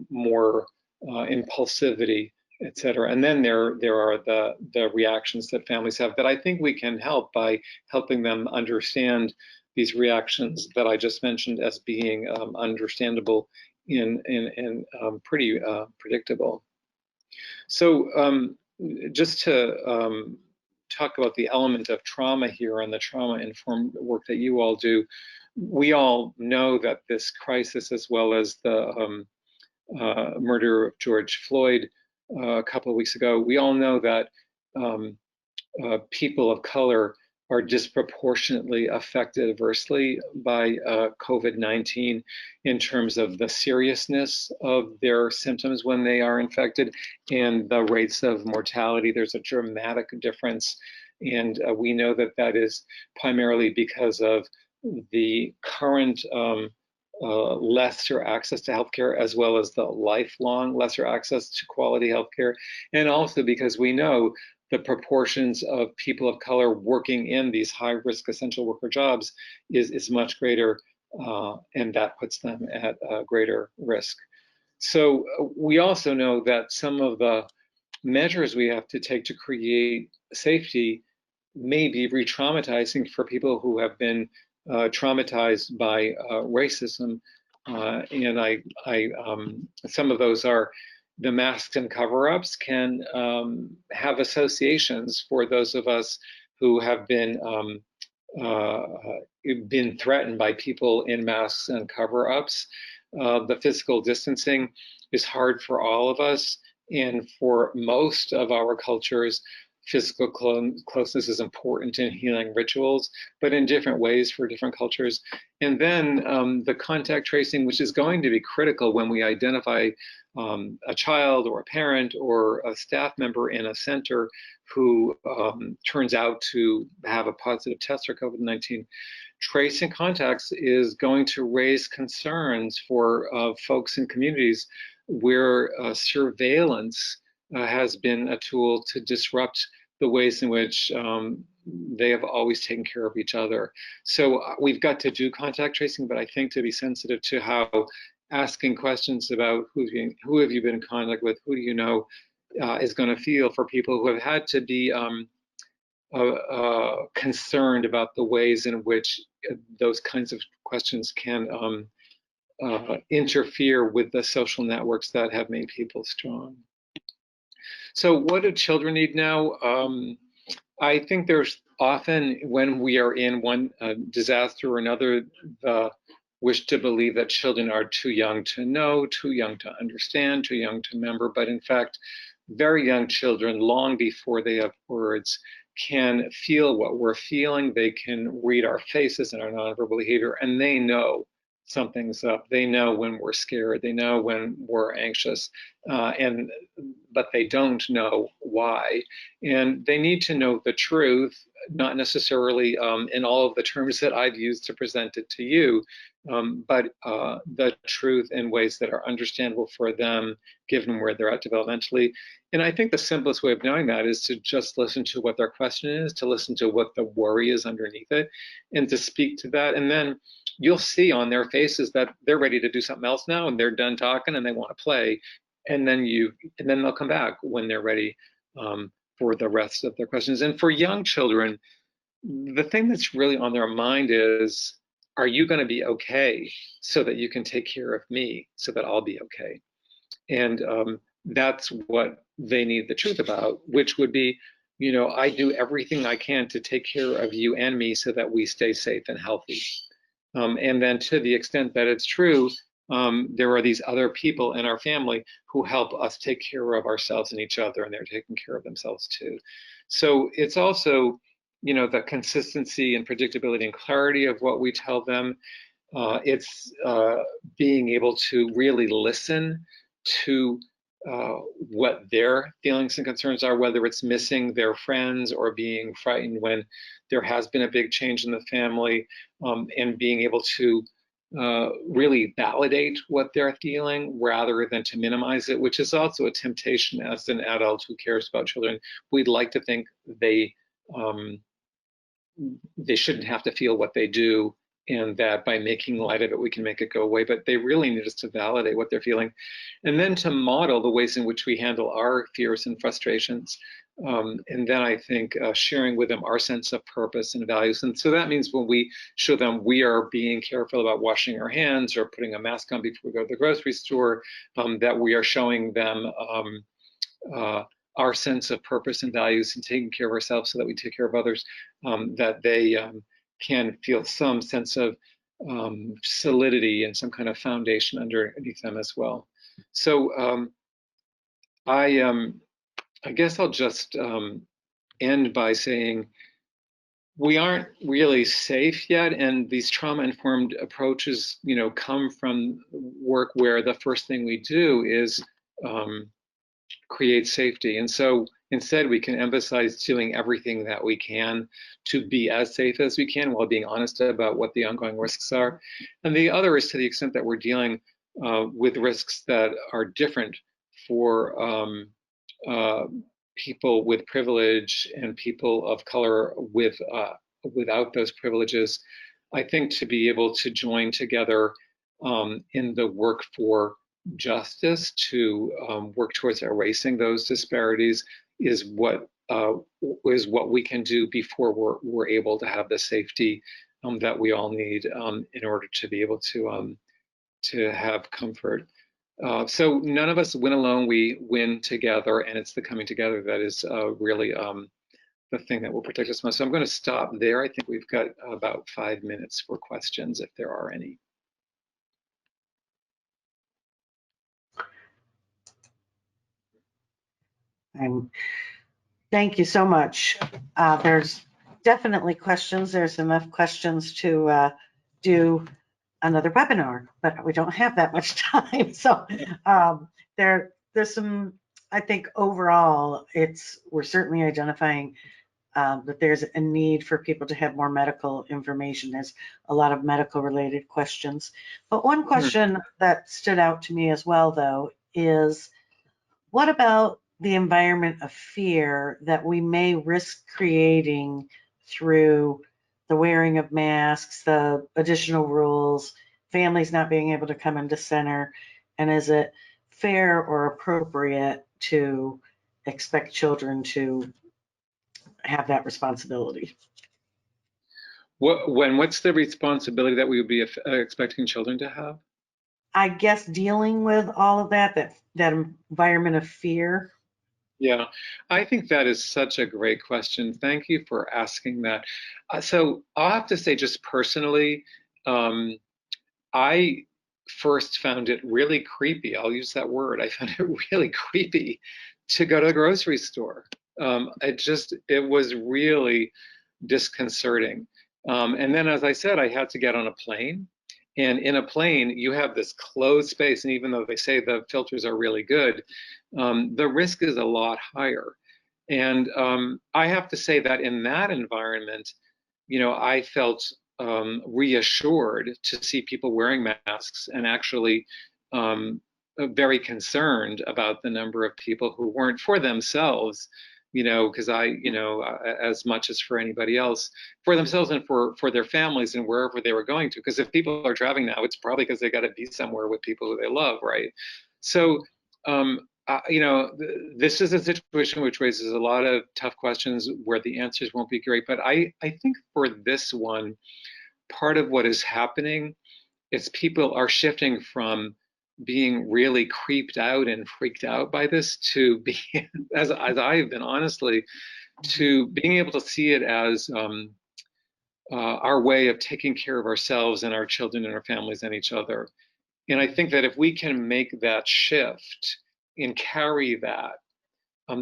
more impulsivity, etc. And then there are the reactions that families have that I think we can help by helping them understand these reactions that I just mentioned as being understandable and pretty predictable. So just to talk about the element of trauma here and the trauma-informed work that you all do, we all know that this crisis, as well as the murder of George Floyd a couple of weeks ago, we all know that people of color are disproportionately affected adversely by COVID-19 in terms of the seriousness of their symptoms when they are infected and the rates of mortality. There's a dramatic difference, and we know that that is primarily because of the current lesser access to healthcare, as well as the lifelong lesser access to quality healthcare, and also because we know the proportions of people of color working in these high-risk essential worker jobs is much greater, and that puts them at greater risk. So we also know that some of the measures we have to take to create safety may be re-traumatizing for people who have been traumatized by racism, and some of those are the masks and cover-ups can have associations for those of us who have been threatened by people in masks and cover-ups. The physical distancing is hard for all of us, and for most of our cultures, physical closeness is important in healing rituals, but in different ways for different cultures. And then the contact tracing, which is going to be critical when we identify a child or a parent or a staff member in a center who turns out to have a positive test for COVID-19. Tracing contacts is going to raise concerns for folks in communities where surveillance has been a tool to disrupt the ways in which they have always taken care of each other. So we've got to do contact tracing, but I think to be sensitive to how asking questions about who have you been in contact with, who do you know, is going to feel for people who have had to be concerned about the ways in which those kinds of questions can interfere with the social networks that have made people strong. So what do children need now? I think there's often, when we are in one disaster or another, the wish to believe that children are too young to know, too young to understand, too young to remember. But in fact, very young children, long before they have words, can feel what we're feeling. They can read our faces and our nonverbal behavior, and they know something's up. They know when we're scared. They know when we're anxious, but they don't know why. And they need to know the truth not necessarily in all of the terms that I've used to present it to you, but the truth in ways that are understandable for them, given where they're at developmentally. And I think the simplest way of knowing that is to just listen to what their question is, to listen to what the worry is underneath it, and to speak to that. And then you'll see on their faces that they're ready to do something else now, and they're done talking and they want to play. And then they'll come back when they're ready for the rest of their questions. And for young children, the thing that's really on their mind is, are you going to be okay so that you can take care of me so that I'll be okay? And that's what they need the truth about, which would be, I do everything I can to take care of you and me so that we stay safe and healthy. And then to the extent that it's true, there are these other people in our family who help us take care of ourselves and each other, and they're taking care of themselves too. So it's also, the consistency and predictability and clarity of what we tell them. It's being able to really listen to what their feelings and concerns are, whether it's missing their friends or being frightened when there has been a big change in the family, and being able to really validate what they're feeling rather than to minimize it, which is also a temptation as an adult who cares about children. We'd like to think they shouldn't have to feel what they do, and that by making light of it, we can make it go away. But they really need us to validate what they're feeling, and then to model the ways in which we handle our fears and frustrations. And then I think sharing with them our sense of purpose and values. And so that means when we show them we are being careful about washing our hands or putting a mask on before we go to the grocery store, that we are showing them our sense of purpose and values and taking care of ourselves so that we take care of others, that they can feel some sense of solidity and some kind of foundation underneath them as well. So I guess I'll just end by saying we aren't really safe yet, and these trauma-informed approaches, come from work where the first thing we do is create safety. And so instead, we can emphasize doing everything that we can to be as safe as we can while being honest about what the ongoing risks are. And the other is to the extent that we're dealing with risks that are different for people with privilege and people of color without those privileges. I think to be able to join together in the work for justice, to work towards erasing those disparities, is what we can do before we're able to have the safety that we all need in order to be able to have comfort. So none of us win alone, we win together, and it's the coming together that is really the thing that will protect us most. So I'm going to stop there. I think we've got about 5 minutes for questions, if there are any. And thank you so much. There's definitely questions. There's enough questions to do another webinar, but we don't have that much time. So there's some, I think overall, we're certainly identifying that there's a need for people to have more medical information. There's a lot of medical related questions. But one question that stood out to me as well, though, is what about the environment of fear that we may risk creating through the wearing of masks, the additional rules, families not being able to come into center? And is it fair or appropriate to expect children to have that responsibility? What's the responsibility that we would be expecting children to have? I guess dealing with all of that environment of fear. Yeah, I think that is such a great question. Thank you for asking that. So I'll have to say, just personally, I first found it really creepy. I'll use that word. I found it really creepy to go to the grocery store. It was really disconcerting. And then, as I said, I had to get on a plane. And in a plane, you have this closed space. And even though they say the filters are really good, the risk is a lot higher. And I have to say that in that environment, I felt reassured to see people wearing masks and actually very concerned about the number of people who weren't for themselves, because as much as for anybody else, for themselves and for their families and wherever they were going to. Because if people are traveling now, it's probably because they got to be somewhere with people who they love, right? So, this is a situation which raises a lot of tough questions where the answers won't be great. But I think for this one, part of what is happening is people are shifting from being really creeped out and freaked out by this to be, as I've been honestly, to being able to see it as our way of taking care of ourselves and our children and our families and each other. And I think that if we can make that shift and carry that,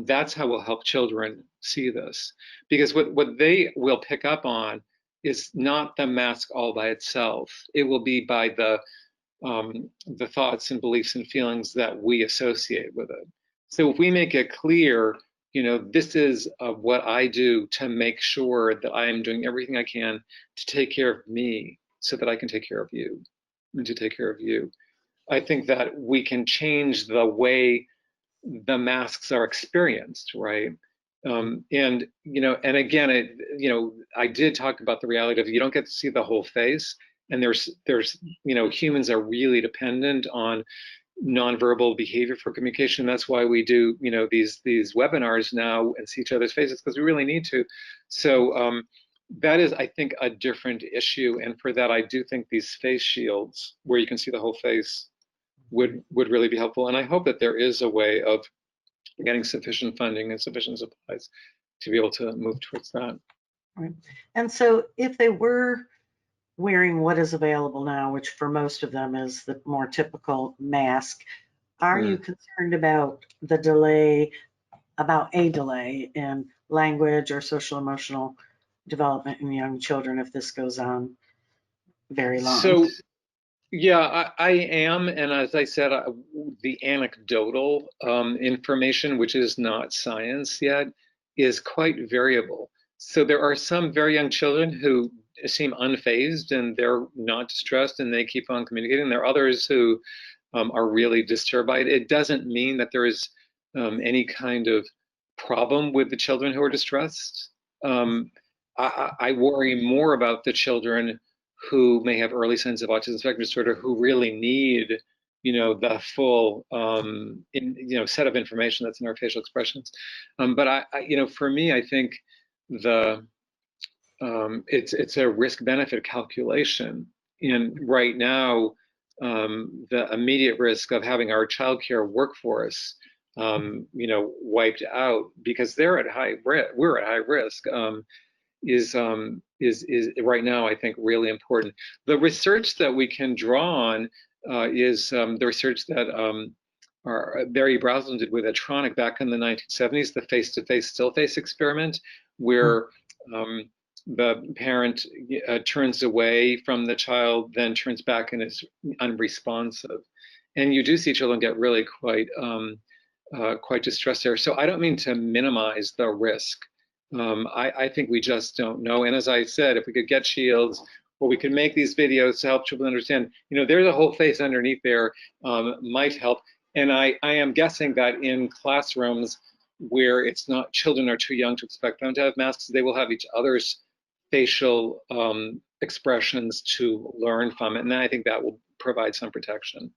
that's how we'll help children see this. Because what they will pick up on is not the mask all by itself. It will be by the thoughts and beliefs and feelings that we associate with it. So if we make it clear, this is what I do to make sure that I am doing everything I can to take care of me so that I can take care of you and to take care of you. I think that we can change the way the masks are experienced, right? And again, I did talk about the reality of you don't get to see the whole face, and there's humans are really dependent on nonverbal behavior for communication. That's why we do these webinars now and see each other's faces, because we really need to. So that is, I think, a different issue, and for that I do think these face shields where you can see the whole face would really be helpful. And I hope that there is a way of getting sufficient funding and sufficient supplies to be able to move towards that. Right. And so if they were wearing what is available now, which for most of them is the more typical mask, are you concerned about a delay in language or social emotional development in young children if this goes on very long? So yeah, I am, and as I said, the anecdotal information, which is not science yet, is quite variable. So there are some very young children who seem unfazed and they're not distressed and they keep on communicating. There are others who are really disturbed by it. It doesn't mean that there is any kind of problem with the children who are distressed. I worry more about the children who may have early signs of autism spectrum disorder, who really need, the full, set of information that's in our facial expressions. But for me, I think it's a risk-benefit calculation. And right now, the immediate risk of having our childcare workforce, wiped out because they're at high risk, we're at high risk. Is right now, I think, really important. The research that we can draw on is the research that Barry Brazelton did with Atronic back in the 1970s, the face-to-face still face experiment, where the parent turns away from the child, then turns back and is unresponsive. And you do see children get really quite distressed there. So I don't mean to minimize the risk. I think we just don't know. And as I said, if we could get shields, or we could make these videos to help children understand, there's a whole face underneath there, might help. And I am guessing that in classrooms where it's not, children are too young to expect them to have masks, they will have each other's facial expressions to learn from it. And I think that will provide some protection.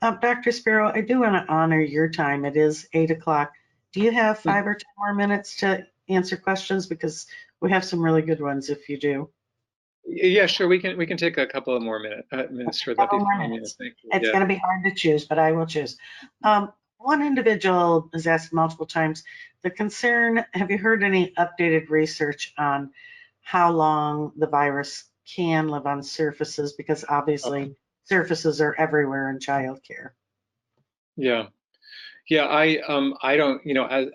Dr. Sparrow, I do want to honor your time. It is 8 o'clock. Do you have 5 or 10 more minutes to answer questions? Because we have some really good ones if you do. Yeah, sure. We can take a couple of more minutes. Sure, that'd be fine. Yeah, thank you. It's going to be hard to choose, but I will choose. One individual has asked multiple times, the concern, have you heard any updated research on how long the virus can live on surfaces? Because obviously surfaces are everywhere in childcare. Yeah. Yeah, I don't,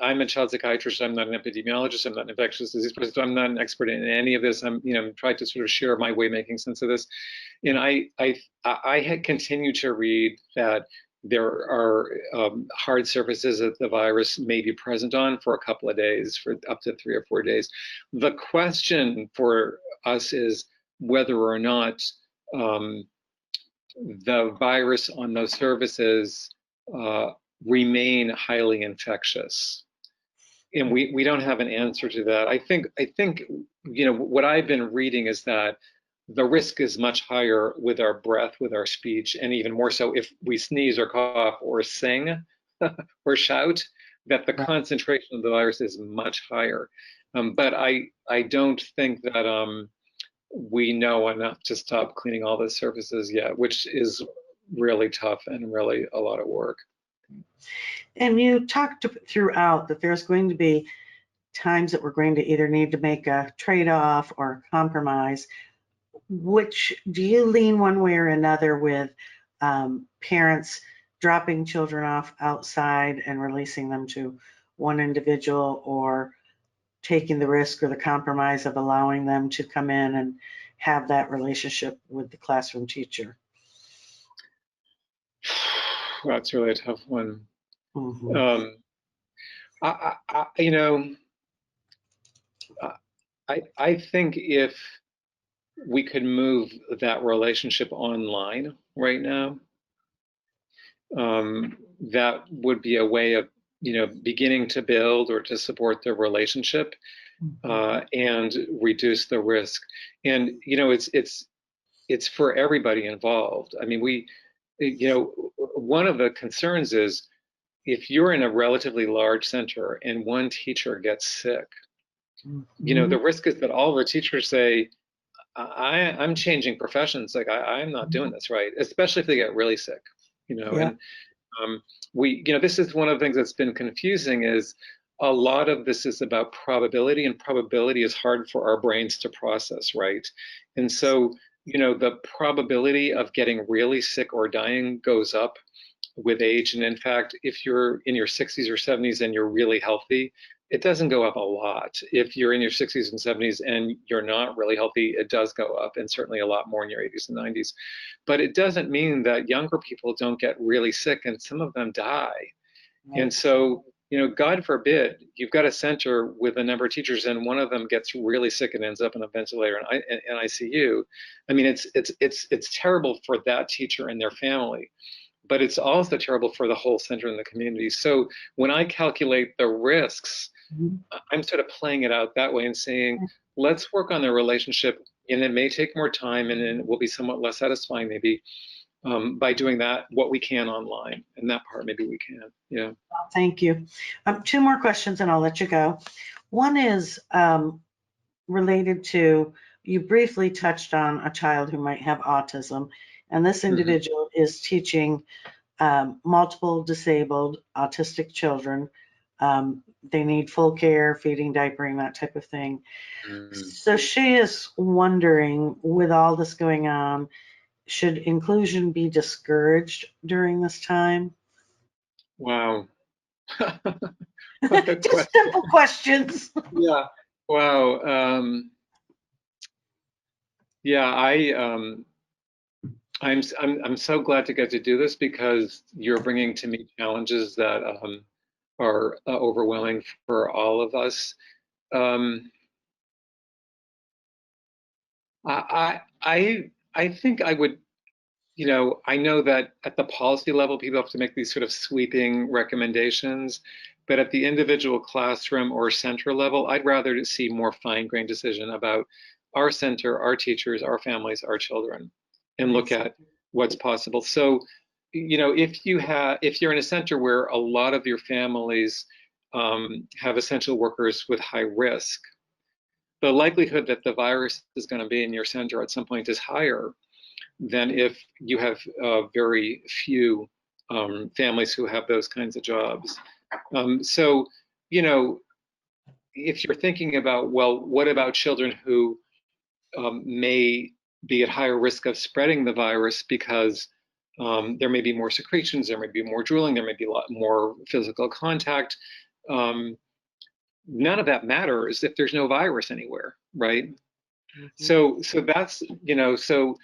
I'm a child psychiatrist. I'm not an epidemiologist. I'm not an infectious disease person. I'm not an expert in any of this. I'm, trying to sort of share my way of making sense of this. And I had continued to read that, there are hard surfaces that the virus may be present on for a couple of days, for up to 3 or 4 days. The question for us is whether or not the virus on those surfaces remain highly infectious. And we don't have an answer to that. I think what I've been reading is that the risk is much higher with our breath, with our speech, and even more so if we sneeze or cough or sing or shout, that the concentration of the virus is much higher. But I don't think that we know enough to stop cleaning all the surfaces yet, which is really tough and really a lot of work. And you talked throughout that there's going to be times that we're going to either need to make a trade-off or compromise. Which do you lean one way or another with parents dropping children off outside and releasing them to one individual, or taking the risk or the compromise of allowing them to come in and have that relationship with the classroom teacher? That's really a tough one. Mm-hmm. I think if we could move that relationship online right now, that would be a way of beginning to build or to support the relationship and reduce the risk. And it's for everybody involved. I mean, one of the concerns is if you're in a relatively large center and one teacher gets sick, the risk is that all the teachers say, I'm changing professions. Like I'm not doing this right, especially if they get really sick, and this is one of the things that's been confusing is a lot of this is about probability, and probability is hard for our brains to process, right? And so, the probability of getting really sick or dying goes up with age. And in fact, if you're in your 60s or 70s and you're really healthy, it doesn't go up a lot. If you're in your 60s and 70s and you're not really healthy, it does go up, and certainly a lot more in your 80s and 90s. But it doesn't mean that younger people don't get really sick, and some of them die. Right. And so, God forbid, you've got a center with a number of teachers and one of them gets really sick and ends up in a ventilator and ICU. I mean, it's terrible for that teacher and their family, but it's also terrible for the whole center and the community. So when I calculate the risks, I'm sort of playing it out that way and saying, let's work on the relationship, and it may take more time and it will be somewhat less satisfying maybe by doing that, what we can online, and that part maybe we can, yeah. Thank you. 2 more questions and I'll let you go. One is related to, you briefly touched on a child who might have autism, and this individual is teaching multiple disabled autistic children. They need full care, feeding, diapering, that type of thing. So she is wondering, with all this going on, should inclusion be discouraged during this time? Wow. Just simple questions. Yeah. Wow. Yeah, I'm so glad to get to do this because you're bringing to me challenges that are overwhelming for all of us. I think I would, I know that at the policy level, people have to make these sort of sweeping recommendations, but at the individual classroom or center level, I'd rather see more fine-grained decision about our center, our teachers, our families, our children, and look at what's possible. So, if you're in a center where a lot of your families have essential workers with high risk, the likelihood that the virus is going to be in your center at some point is higher than if you have very few families who have those kinds of jobs. So, if you're thinking about, well, what about children who may be at higher risk of spreading the virus because there may be more secretions, there may be more drooling, there may be a lot more physical contact. None of that matters if there's no virus anywhere, right? So that's, so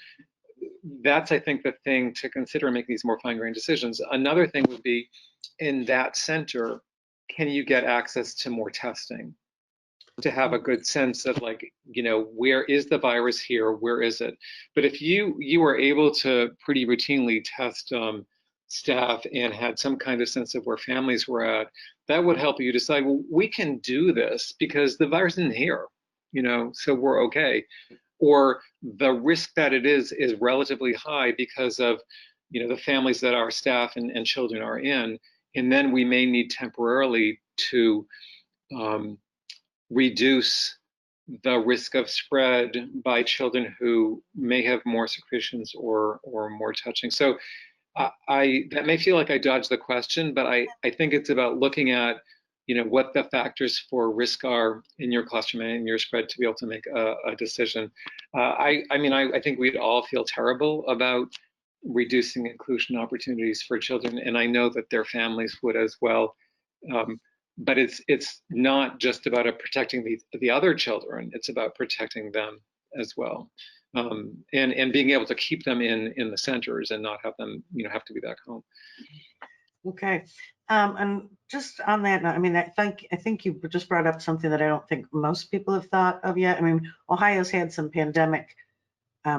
that's, I think, the thing to consider in making these more fine-grained decisions. Another thing would be, in that center, can you get access to more testing to have a good sense of, like, where is the virus here? Where is it? But if you were able to pretty routinely test staff and had some kind of sense of where families were at, that would help you decide, well, we can do this because the virus isn't here, so we're okay. Or the risk that it is relatively high because of, the families that our staff and children are in, and then we may need temporarily to reduce the risk of spread by children who may have more secretions or more touching. So that may feel like I dodged the question, but I think it's about looking at, what the factors for risk are in your classroom and in your spread to be able to make a decision. I think we'd all feel terrible about reducing inclusion opportunities for children, and I know that their families would as well. But it's not just about protecting the other children; it's about protecting them as well, and being able to keep them in the centers and not have them have to be back home. Okay, and just on that note, I think you just brought up something that I don't think most people have thought of yet. Ohio's had some pandemic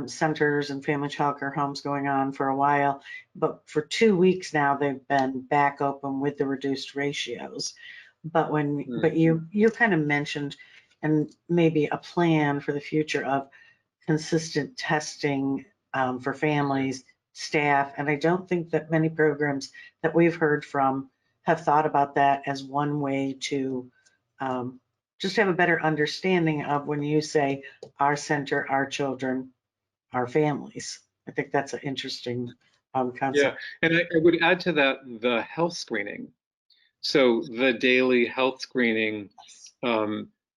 centers and family childcare homes going on for a while, but for 2 weeks now they've been back open with the reduced ratios. But but you kind of mentioned, and maybe a plan for the future of consistent testing for families, staff, and I don't think that many programs that we've heard from have thought about that as one way to just have a better understanding of when you say our center, our children, our families. I think that's an interesting concept. Yeah, and I would add to that the health screening. So the daily health screening,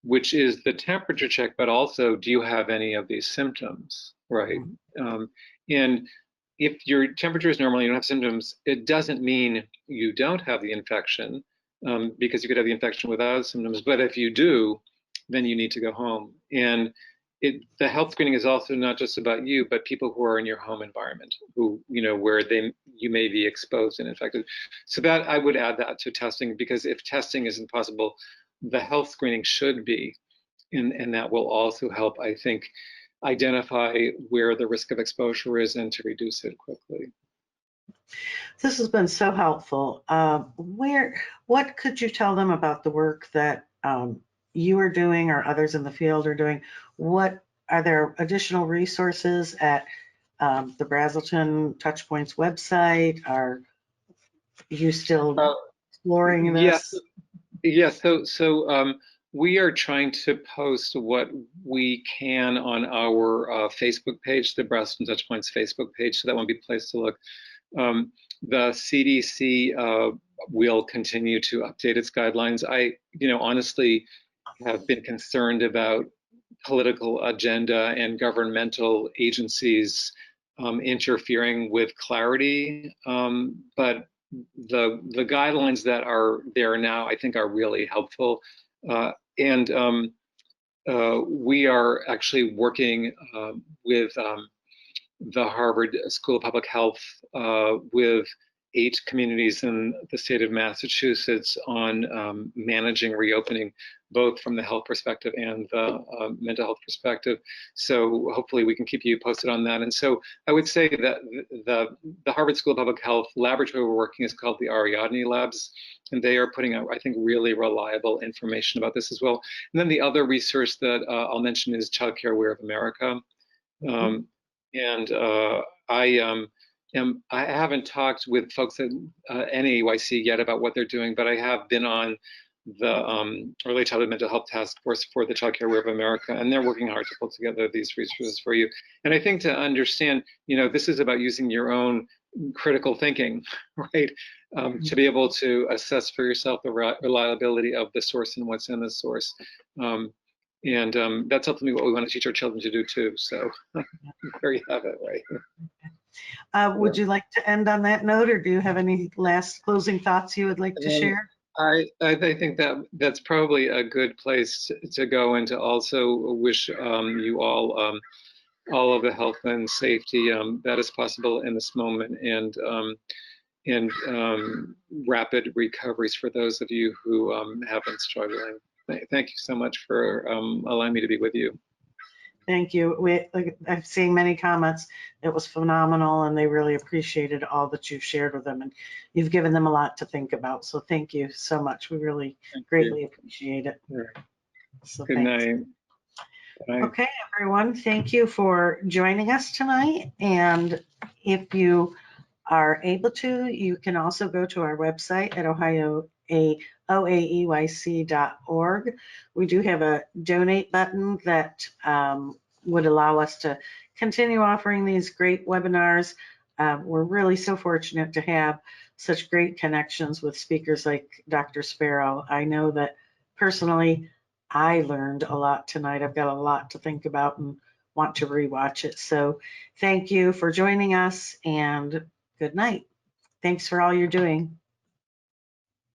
which is the temperature check, but also, do you have any of these symptoms, right? And if your temperature is normal, you don't have symptoms, it doesn't mean you don't have the infection, because you could have the infection without symptoms. But if you do, then you need to go home. And the health screening is also not just about you, but people who are in your home environment, who, where you may be exposed and infected. So that I would add that to testing, because if testing isn't possible, the health screening should be, and that will also help, I think, identify where the risk of exposure is and to reduce it quickly. This has been so helpful. What could you tell them about the work that you are doing or others in the field are doing? Are there additional resources at the Brazelton Touchpoints website? Are you still exploring this? Yes. So we are trying to post what we can on our Facebook page, the Brazelton Touchpoints Facebook page, so that would be a place to look. The CDC will continue to update its guidelines. I, honestly have been concerned about political agenda and governmental agencies interfering with clarity, but the guidelines that are there now, I think, are really helpful, and we are actually working with the Harvard School of Public Health with 8 communities in the state of Massachusetts on managing reopening, both from the health perspective and the mental health perspective. So hopefully we can keep you posted on that. And so I would say that the Harvard School of Public Health laboratory we're working is called the Ariadne Labs, and they are putting out, I think, really reliable information about this as well. And then the other resource that I'll mention is Child Care Aware of America. I haven't talked with folks at AEYC yet about what they're doing, but I have been on the Early Childhood Mental Health Task Force for the Child Care Aware of America, and they're working hard to pull together these resources for you. And I think to understand, this is about using your own critical thinking, right? To be able to assess for yourself the reliability of the source and what's in the source. And that's ultimately what we want to teach our children to do too. So there you have it, right? Would you like to end on that note, or do you have any last closing thoughts you would like to share? I think that's probably a good place to go, and to also wish you all all of the health and safety that is possible in this moment, and rapid recoveries for those of you who have been struggling. Thank you so much for allowing me to be with you. Thank you. I've seen many comments. It was phenomenal, and they really appreciated all that you've shared with them, and you've given them a lot to think about. So thank you so much. We really greatly appreciate it. Right. So Good thanks. night. Bye. Okay, everyone, thank you for joining us tonight. And if you are able to, you can also go to our website at Ohio AEYC.org. We do have a donate button that would allow us to continue offering these great webinars. We're really so fortunate to have such great connections with speakers like Dr. Sparrow. I know that personally, I learned a lot tonight. I've got a lot to think about and want to rewatch it. So thank you for joining us, and good night. Thanks for all you're doing.